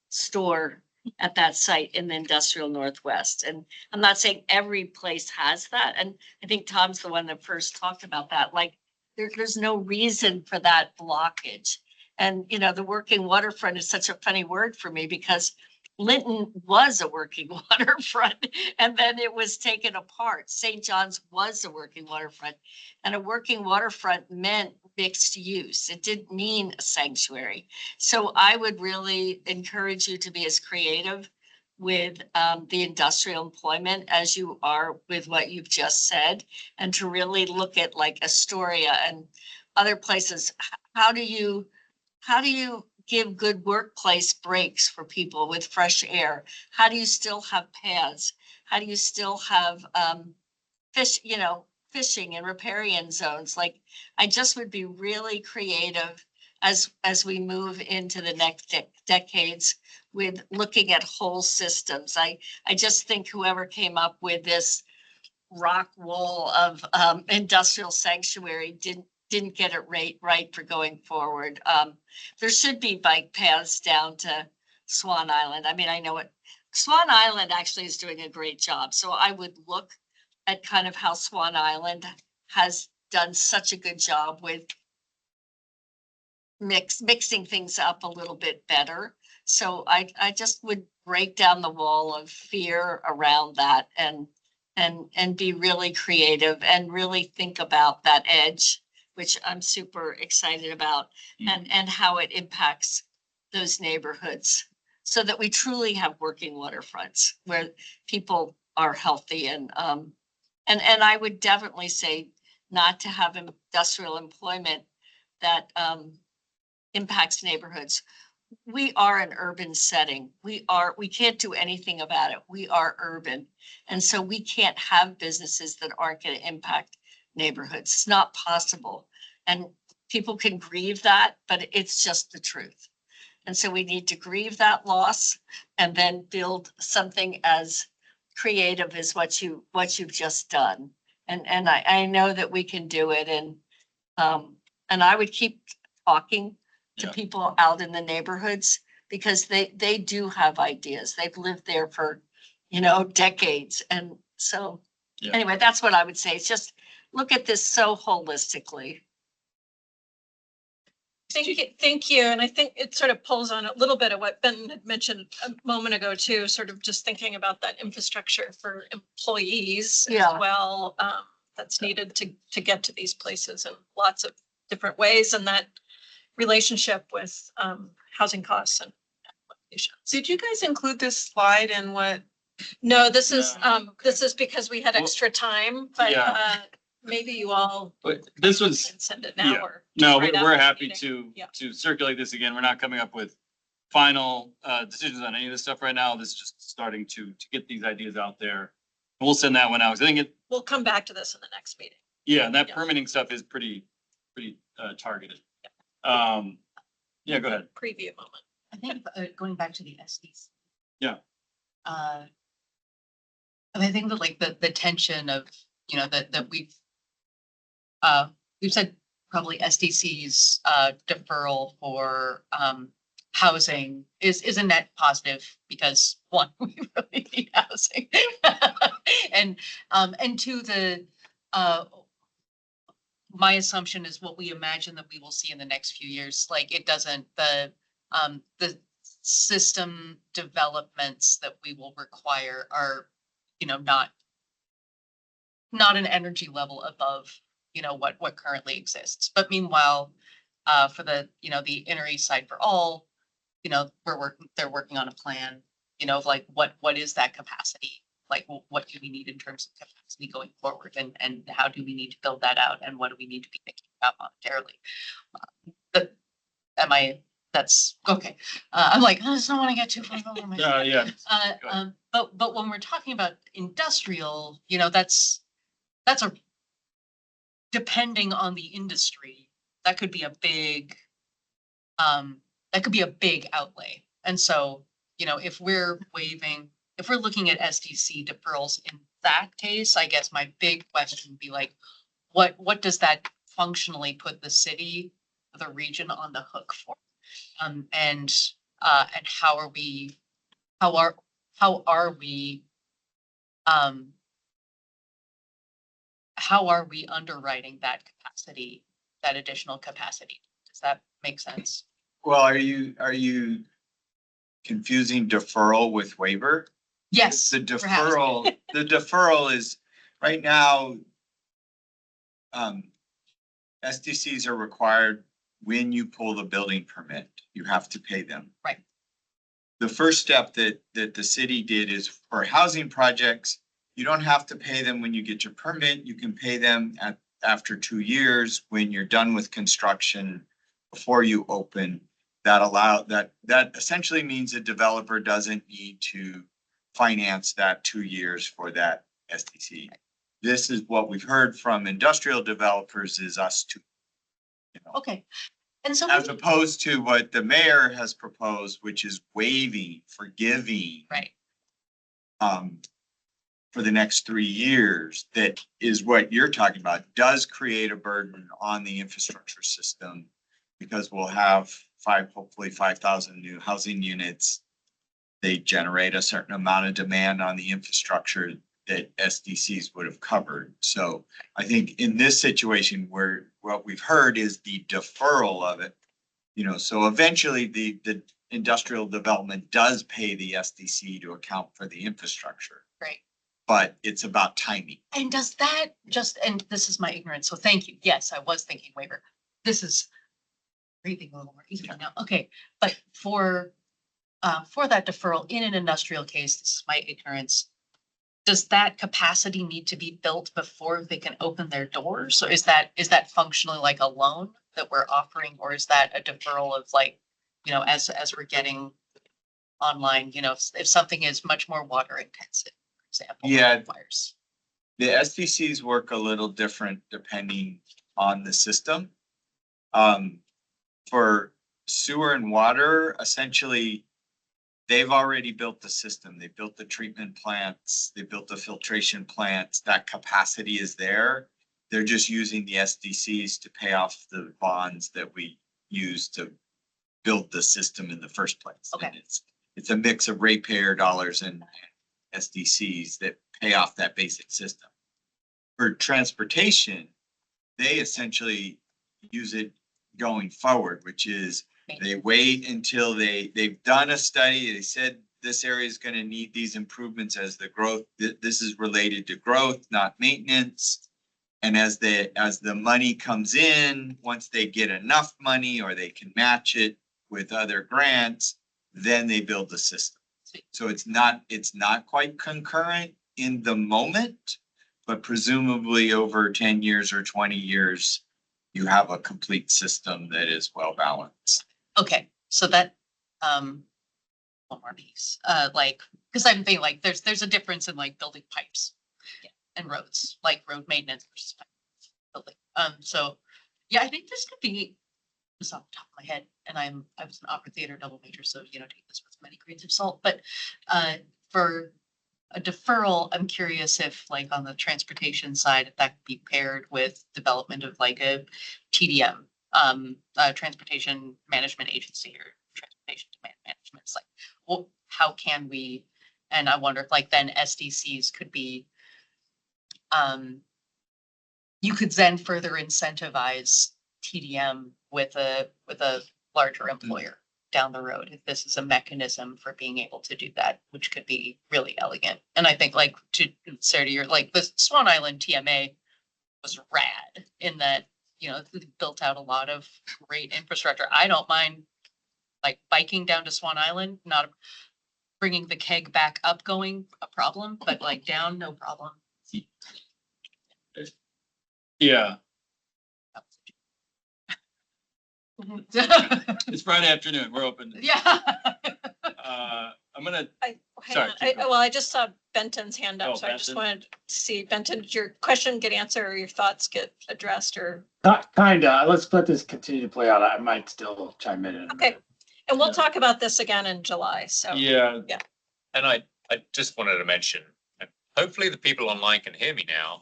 store at that site in the industrial Northwest. And I'm not saying every place has that. And I think Tom's the one that first talked about that. Like there's no reason for that blockage. And, you know, the working waterfront is such a funny word for me because Linton was a working waterfront and then it was taken apart. St. John's was a working waterfront, and a working waterfront meant mixed use. It didn't mean a sanctuary. So I would really encourage you to be as creative with the industrial employment as you are with what you've just said, and to really look at like Astoria and other places. How do you give good workplace breaks for people with fresh air? How do you still have paths? How do you still have fishing and riparian zones? Like, I just would be really creative as we move into the next decades with looking at whole systems. I just think whoever came up with this rock wall of industrial sanctuary didn't get it right for going forward. There should be bike paths down to Swan Island. I mean, I know Swan Island actually is doing a great job. So I would look at kind of how Swan Island has done such a good job with mixing things up a little bit better. So I just would break down the wall of fear around that and and be really creative and really think about that edge, which I'm super excited about, and how it impacts those neighborhoods so that we truly have working waterfronts where people are healthy and I would definitely say not to have industrial employment that impacts neighborhoods. We are an urban setting. We can't do anything about it. We are urban. And so we can't have businesses that aren't going to impact neighborhoods. It's not possible. And people can grieve that, but it's just the truth. And so we need to grieve that loss and then build something as creative as what you've just done. And I know that we can do it. And I would keep talking to people out in the neighborhoods because they do have ideas. They've lived there for, decades. And so anyway, that's what I would say. It's just look at this so holistically. Thank you. And I think it sort of pulls on a little bit of what Ben had mentioned a moment ago too, sort of just thinking about that infrastructure for employees as well. That's needed to get to these places in lots of different ways, and that relationship with housing costs and locations. Did you guys include this slide in what? No, this is because we had extra time, but maybe you all But this was, can send it now or. no, right after we're the happy meeting. to circulate this again. We're not coming up with final decisions on any of this stuff right now. This is just starting to get these ideas out there. And we'll send that one out. 'Cause I think We'll come back to this in the next meeting. and that permitting stuff is pretty targeted. Yeah, go ahead. Preview moment. I think going back to the SDs. Yeah. And I think that like the tension of, that we've said probably SDC's deferral for housing is a net positive because one, we really need housing. And two, my assumption is what we imagine that we will see in the next few years. Like it doesn't, the system developments that we will require are, not an energy level above, what currently exists. But meanwhile, for the, the inner east side for all, they're working on a plan, of like, what is that capacity? Like, what do we need in terms of capacity going forward? And how do we need to build that out? And what do we need to be thinking about monetarily? But that's okay. I'm like, I just don't want to get too far over my. But when we're talking about industrial, that's a, depending on the industry, that could be a big outlay. And so, if we're looking at SDC deferrals in that case, I guess my big question would be like, what does that functionally put the city, the region on the hook for? And how are we underwriting that capacity, that additional capacity? Does that make sense? Well, are you confusing deferral with waiver? Yes. The deferral is right now. SDCs are required when you pull the building permit, you have to pay them. Right. The first step that the city did is for housing projects, you don't have to pay them when you get your permit. You can pay them after 2 years when you're done with construction before you open. That essentially means a developer doesn't need to finance that 2 years for that SDC. This is what we've heard from industrial developers is us too. Okay. And so as opposed to what the mayor has proposed, which is waiving, forgiving. Right. For the next 3 years, that is what you're talking about, does create a burden on the infrastructure system because we'll have hopefully 5,000 new housing units. They generate a certain amount of demand on the infrastructure that SDCs would have covered. So I think in this situation where what we've heard is the deferral of it, so eventually the industrial development does pay the SDC to account for the infrastructure. Right. but it's about timing. And does that just, and this is my ignorance, so thank you. Yes, I was thinking waiver. This is breathing a little more easily now. Okay, but for that deferral in an industrial case, this is my ignorance. Does that capacity need to be built before they can open their doors? Or is that functionally like a loan that we're offering, or is that a deferral of like, you know, as we're getting online, you know, if something is much more water intensive, for example? Yeah. Requires. The SDCs work a little different depending on the system. For sewer and water, essentially, they've already built the system. They built the treatment plants, they built the filtration plants. That capacity is there. They're just using the SDCs to pay off the bonds that we use to build the system in the first place. Okay. And it's a mix of ratepayer dollars and SDCs that pay off that basic system. For transportation, they essentially use it going forward, which is they wait until they've done a study. They said this area is going to need these improvements as the growth. This is related to growth, not maintenance. And as the money comes in, once they get enough money or they can match it with other grants, then they build the system. So it's not quite concurrent in the moment, but presumably over 10 years or 20 years, you have a complete system that is well balanced. Okay, so that, one more piece, like, because I'm thinking like, there's a difference in like building pipes and roads, like road maintenance versus pipe building. So, yeah, I think this could be, just off the top of my head, and I was an opera theater double major, so, you know, take this with many grains of salt, but, for a deferral, I'm curious if like on the transportation side, if that could be paired with development of like a TDM, transportation management agency or transportation demand management. It's like, well, how can we, and I wonder if like then SDCs could be, you could then further incentivize TDM with a larger employer down the road, if this is a mechanism for being able to do that, which could be really elegant. And I think like to Sarah, you're like the Swan Island TMA was rad in that, you know, they built out a lot of great infrastructure. I don't mind like biking down to Swan Island, not bringing the keg back up going a problem, but like down, no problem. Yeah. It's Friday afternoon. We're open. Yeah. I'm gonna, Hang Sorry, on. keep going. Well, I just saw Benton's hand Oh, up, so I just Benton. wanted to see, Benton, did your question get answered or your thoughts get addressed or? Kinda. Let's let this continue to play out. I might still chime in. Okay, and we'll talk about this again in July, so. yeah, And I just wanted to mention, hopefully the people online can hear me now,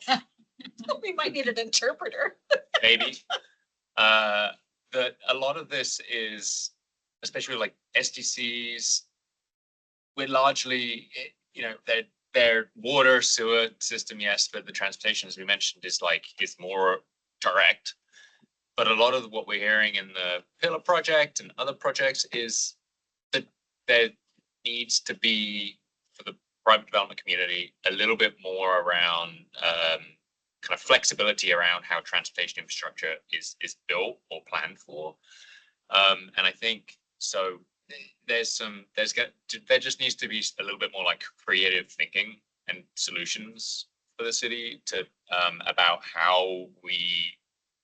We might need an interpreter. maybe. That a lot of this is, especially like SDCs, we're largely, you know, their water sewer system, yes, but the transportation, as we mentioned, is more direct. But a lot of what we're hearing in the Pillar project and other projects is that there needs to be, for the private development community, a little bit more around kind of flexibility around how transportation infrastructure is built or planned for. And I think so there just needs to be a little bit more like creative thinking and solutions for the city to about how we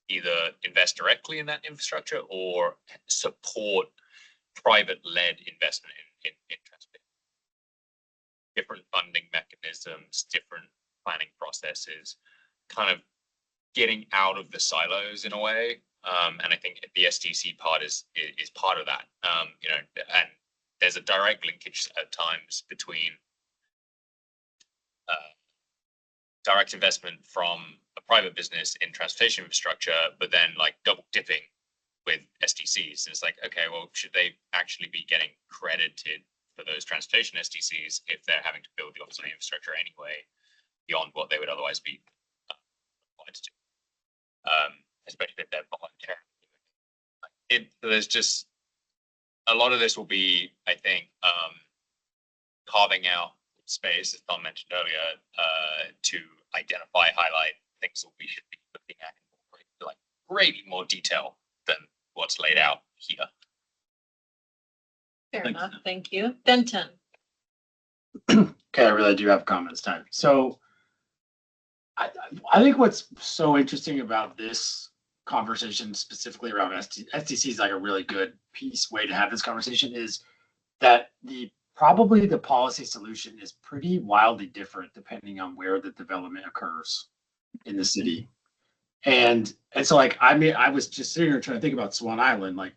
either invest directly in that infrastructure or support private-led investment in transportation. Different funding mechanisms, different planning processes, kind of getting out of the silos in a way. And I think the SDC part is part of that. You know, and there's a direct linkage at times between direct investment from a private business in transportation infrastructure, but then like double dipping with SDCs. And it's like, okay, well, should they actually be getting credited for those transportation SDCs if they're having to build the auxiliary infrastructure anyway, beyond what they would otherwise be required to do, especially if they're voluntary. There's just a lot of this will be, I think, carving out space, as Tom mentioned earlier, to identify, highlight things that we should be looking at in like greatly more detail than what's laid out here. Fair enough. Thank you. Benton. Okay, I really do have comments time. So I think what's so interesting about this conversation specifically around SDC is like a really good way to have this conversation is that probably the policy solution is pretty wildly different depending on where the development occurs in the city. And so like, I mean, I was just sitting here trying to think about Swan Island, like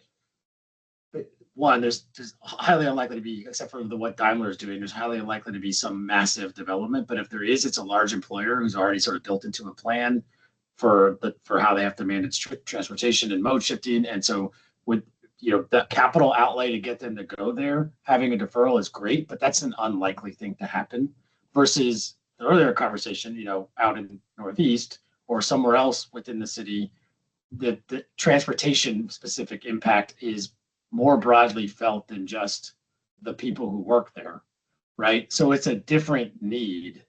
one, there's highly unlikely to be, except for what Daimler is doing, there's highly unlikely to be some massive development. But if there is, it's a large employer who's already sort of built into a plan for how they have to manage transportation and mode shifting. And so with, the capital outlay to get them to go there, having a deferral is great, but that's an unlikely thing to happen versus the earlier conversation, out in Northeast or somewhere else within the city, the transportation specific impact is more broadly felt than just the people who work there, right? So it's a different need.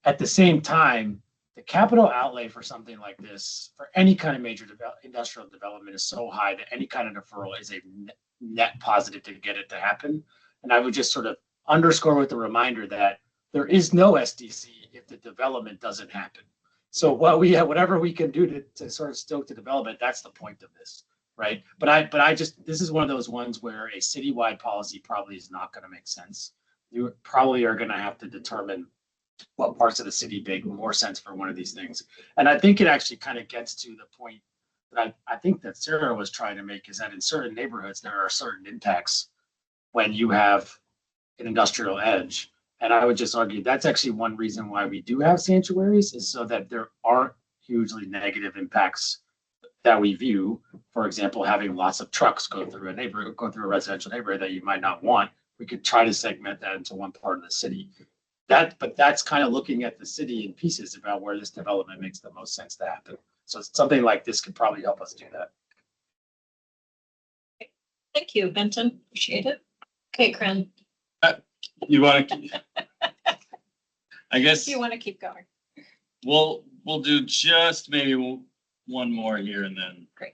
At the same time, the capital outlay for something like this, for any kind of major industrial development, is so high that any kind of deferral is a net positive to get it to happen. And I would just sort of underscore with the reminder that there is no SDC if the development doesn't happen. So whatever we can do to sort of stoke the development, that's the point of this. Right. But I just, this is one of those ones where a citywide policy probably is not going to make sense. You probably are going to have to determine what parts of the city make more sense for one of these things. And I think it actually kind of gets to the point that I think that Sarah was trying to make, is that in certain neighborhoods, there are certain impacts when you have an industrial edge. And I would just argue that's actually one reason why we do have sanctuaries, is so that there aren't hugely negative impacts that we view. For example, having lots of trucks go through a residential neighborhood that you might not want. We could try to segment that into one part of the city. But that's kind of looking at the city in pieces about where this development makes the most sense to happen. So something like this could probably help us do that. Thank you, Benton. Appreciate it. Okay, Corinne. You want to, I guess. You want to keep going. We'll do just maybe one more here and then. Great.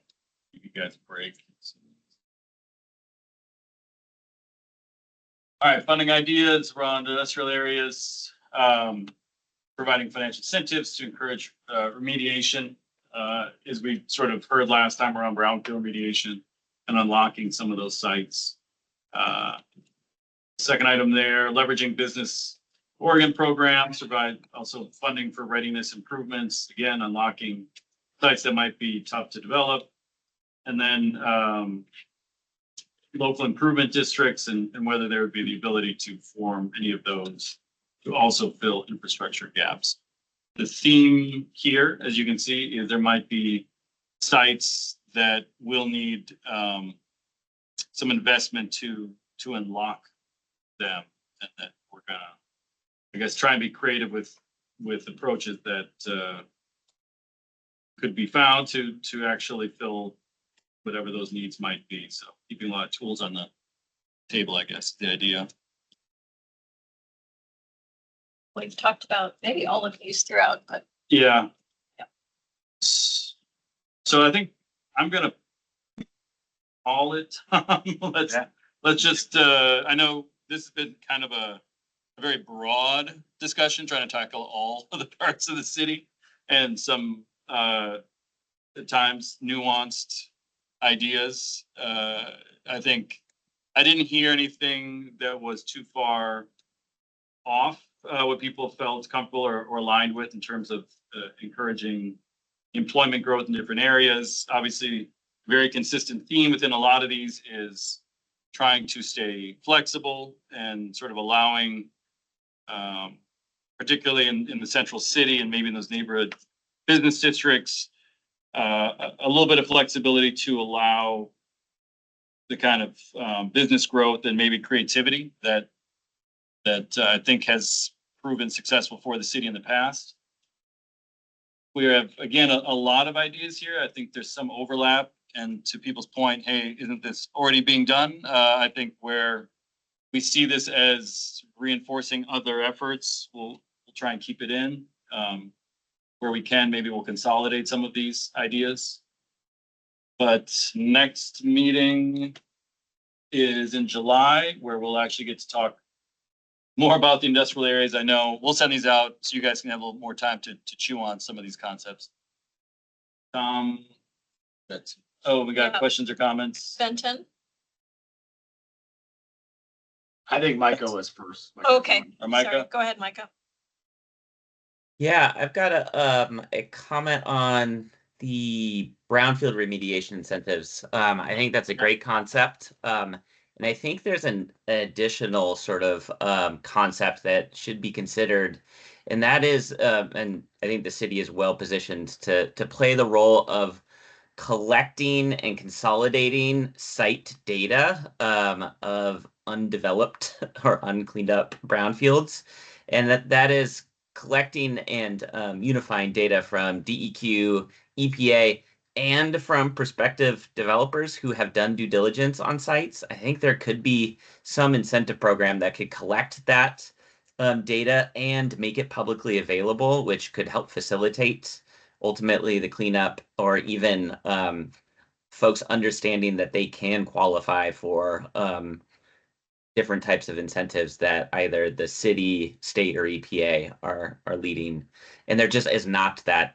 Give you guys a break. All right, funding ideas around industrial areas, providing financial incentives to encourage remediation, as we sort of heard last time around brownfield remediation and unlocking some of those sites. Second item there, leveraging business Oregon programs, provide also funding for readiness improvements, again, unlocking sites that might be tough to develop. And then local improvement districts and whether there would be the ability to form any of those to also fill infrastructure gaps. The theme here, as you can see, is there might be sites that will need some investment to unlock them, and that we're gonna, I guess, try and be creative with approaches that could be found to actually fill whatever those needs might be. So keeping a lot of tools on the table, I guess, the idea. We've talked about maybe all of these throughout, but yeah. So I think I'm gonna call it. Let's just I know this has been kind of a very broad discussion trying to tackle all of the parts of the city and some at times nuanced ideas. I think I didn't hear anything that was too far off what people felt comfortable or aligned with in terms of encouraging employment growth in different areas. Obviously, very consistent theme within a lot of these is trying to stay flexible and sort of allowing, particularly in the central city and maybe in those neighborhood business districts, a little bit of flexibility to allow the kind of business growth and maybe creativity that I think has proven successful for the city in the past. We have, again, a lot of ideas here. I think there's some overlap, and to people's point, hey, isn't this already being done? I think where we see this as reinforcing other efforts. We'll try and keep it in. Where we can, maybe we'll consolidate some of these ideas. But next meeting is in July, where we'll actually get to talk more about the industrial areas. I know we'll send these out so you guys can have a little more time to chew on some of these concepts. We got questions or comments? Benton? I think Micah was first. Okay, Or Micah? sorry, go ahead, Micah. Yeah, I've got a comment on the brownfield remediation incentives. I think that's a great concept. And I think there's an additional sort of concept that should be considered, and that is, and I think the city is well positioned to play the role of collecting and consolidating site data of undeveloped or uncleaned up brownfields, and that is collecting and unifying data from DEQ, EPA, and from prospective developers who have done due diligence on sites. I think there could be some incentive program that could collect that data and make it publicly available, which could help facilitate ultimately the cleanup, or even folks understanding that they can qualify for different types of incentives that either the city, state, or EPA are leading. And there just is not that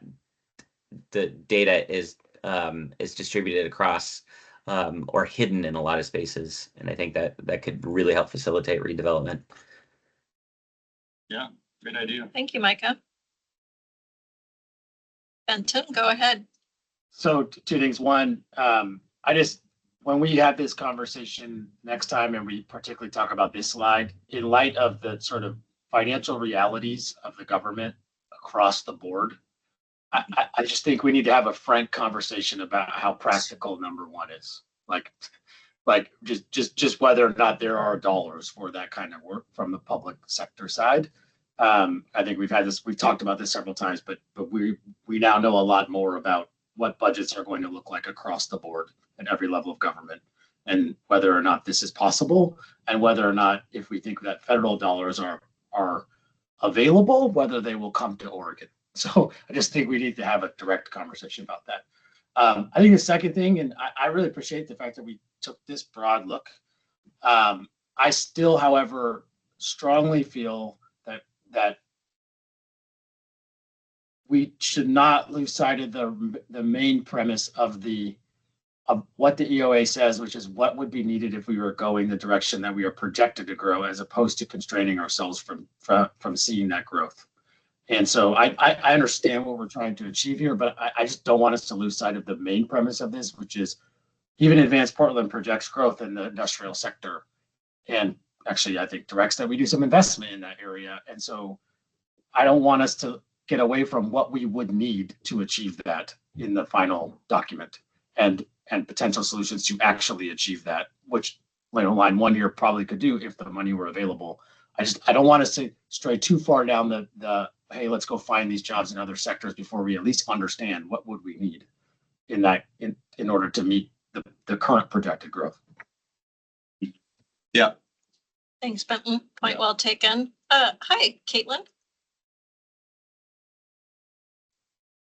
the data is distributed across or hidden in a lot of spaces. And I think that could really help facilitate redevelopment. Yeah, great idea. Thank you, Micah. Benton, go ahead. So two things. One, when we have this conversation next time, and we particularly talk about this slide, in light of the sort of financial realities of the government across the board, I just think we need to have a frank conversation about how practical number one is. Like just whether or not there are dollars for that kind of work from the public sector side. I think we've talked about this several times, but we now know a lot more about what budgets are going to look like across the board at every level of government, and whether or not this is possible, and whether or not, if we think that federal dollars are available, whether they will come to Oregon. So I just think we need to have a direct conversation about that. I think the second thing, and I really appreciate the fact that we took this broad look. I still, however, strongly feel that we should not lose sight of the main premise of what the EOA says, which is what would be needed if we were going the direction that we are projected to grow, as opposed to constraining ourselves from seeing that growth. And so I understand what we're trying to achieve here, but I just don't want us to lose sight of the main premise of this, which is even Advanced Portland projects growth in the industrial sector. And actually, I think directs that we do some investment in that area. And so I don't want us to get away from what we would need to achieve that in the final document, and potential solutions to actually achieve that, which line one here probably could do if the money were available. I don't want us to stray too far down the hey, let's go find these jobs in other sectors before we at least understand what would we need in order to meet the current projected growth. Yeah. Thanks, Benton. Point well taken. Hi, Caitlin.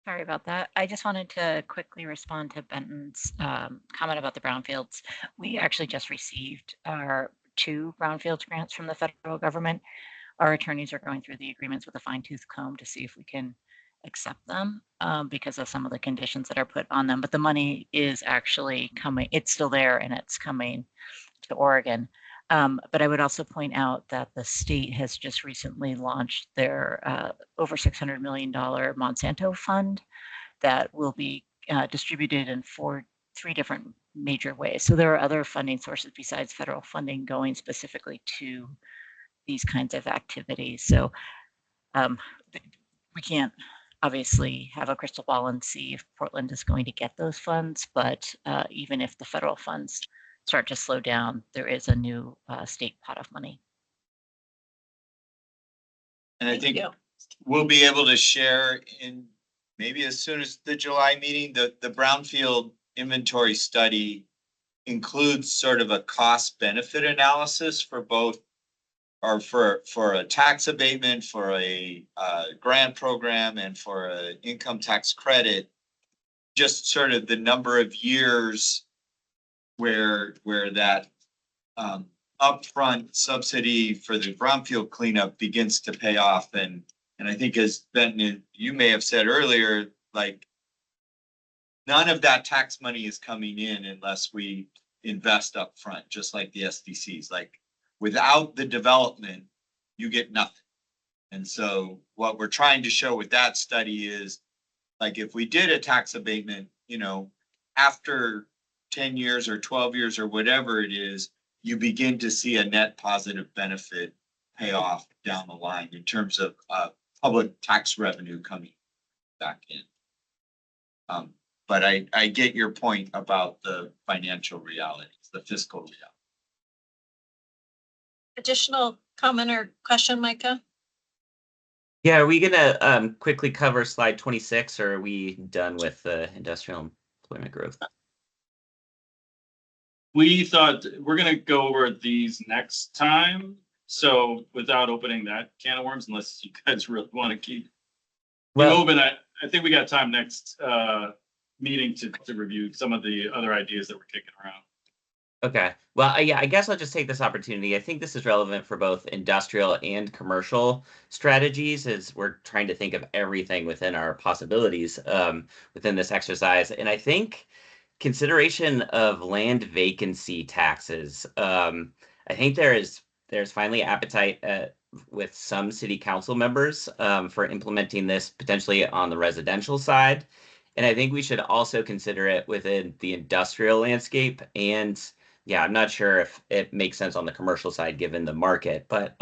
Sorry about that. I just wanted to quickly respond to Benton's comment about the brownfields. We actually just received our 2 brownfields grants from the federal government. Our attorneys are going through the agreements with a fine-tooth comb to see if we can accept them because of some of the conditions that are put on them. But the money is actually coming. It's still there, and it's coming to Oregon. But I would also point out that the state has just recently launched their over $600 million Monsanto fund that will be distributed in 3 different major ways. So there are other funding sources besides federal funding going specifically to these kinds of activities. So we can't obviously have a crystal ball and see if Portland is going to get those funds, but even if the federal funds start to slow down, there is a new state pot of money. And I think we'll be able to share in maybe as soon as the July meeting, the brownfield inventory study includes sort of a cost benefit analysis for both, or for a tax abatement, for a grant program, and for a income tax credit. Just sort of the number of years where that upfront subsidy for the brownfield cleanup begins to pay off. And I think, as Benton, you may have said earlier, like, none of that tax money is coming in unless we invest upfront, just like the SDCs. Like, without the development, you get nothing. And so what we're trying to show with that study is, like, if we did a tax abatement, you know, after 10 years or 12 years or whatever it is, you begin to see a net positive benefit pay off down the line in terms of public tax revenue coming back in. But I get your point about the financial realities, the fiscal reality. Additional comment or question, Micah? Yeah, are we gonna quickly cover slide 26, or are we done with industrial employment growth? We thought we're gonna go over these next time. So without opening that can of worms, unless you guys really want to keep moving, I think we got time next meeting to review some of the other ideas that we're kicking around. Okay. Well, yeah, I guess I'll just take this opportunity. I think this is relevant for both industrial and commercial strategies, as we're trying to think of everything within our possibilities within this exercise. And I think consideration of land vacancy taxes. I think there's finally appetite with some city council members for implementing this potentially on the residential side. And I think we should also consider it within the industrial landscape. And yeah, I'm not sure if it makes sense on the commercial side given the market, but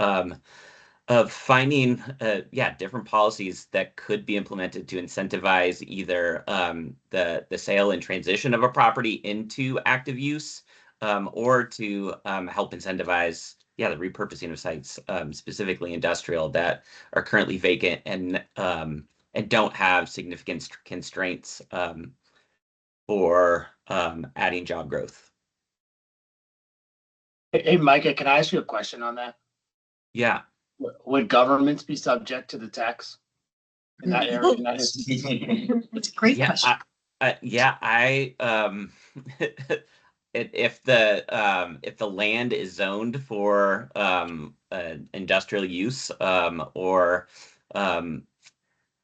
of finding different policies that could be implemented to incentivize either the sale and transition of a property into active use, or to help incentivize the repurposing of sites, specifically industrial, that are currently vacant and don't have significant constraints for adding job growth. Hey, Micah, can I ask you a question on that? Yeah. Would governments be subject to the tax in that area? That's a great question. If the land is zoned for industrial use, or and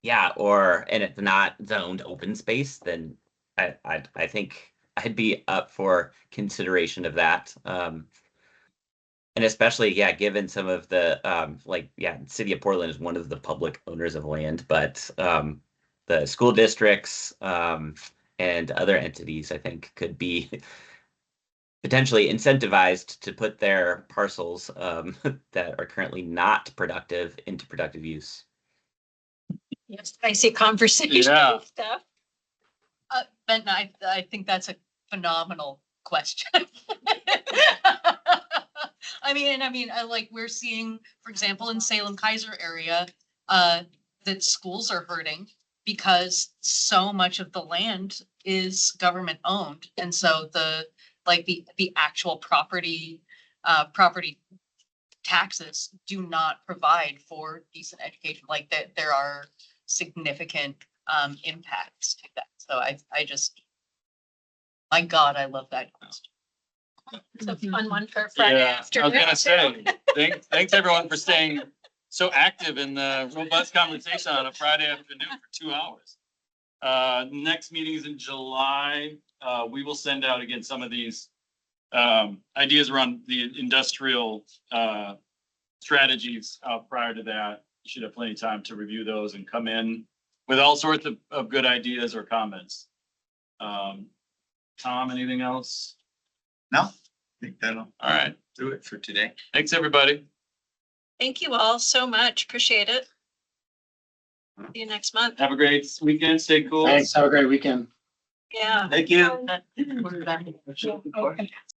it's not zoned open space, then I think I'd be up for consideration of that. And especially, given some of the City of Portland is one of the public owners of land, but the school districts and other entities, I think, could be potentially incentivized to put their parcels that are currently not productive into productive use. Yes, I see conversation and stuff. Ben, I think that's a phenomenal question. I mean, like, we're seeing, for example, in Salem Kaiser area, that schools are hurting because so much of the land is government owned. And so the actual property taxes do not provide for decent education. Like, that there are significant impacts to that. So I just, my God, I love that question. It's a fun one for Friday afternoon. I was gonna say, thanks everyone for staying so active in the robust conversation on a Friday afternoon for 2 hours. Next meeting is in July. We will send out again some of these ideas around the industrial strategies prior to that. You should have plenty of time to review those and come in with all sorts of good ideas or comments. Tom, anything else? No, I think that'll all right. Do it for today. Thanks, everybody. Thank you all so much. Appreciate it. See you next month. Have a great weekend. Stay cool. Thanks. Have a great weekend. Yeah. Thank you. Okay.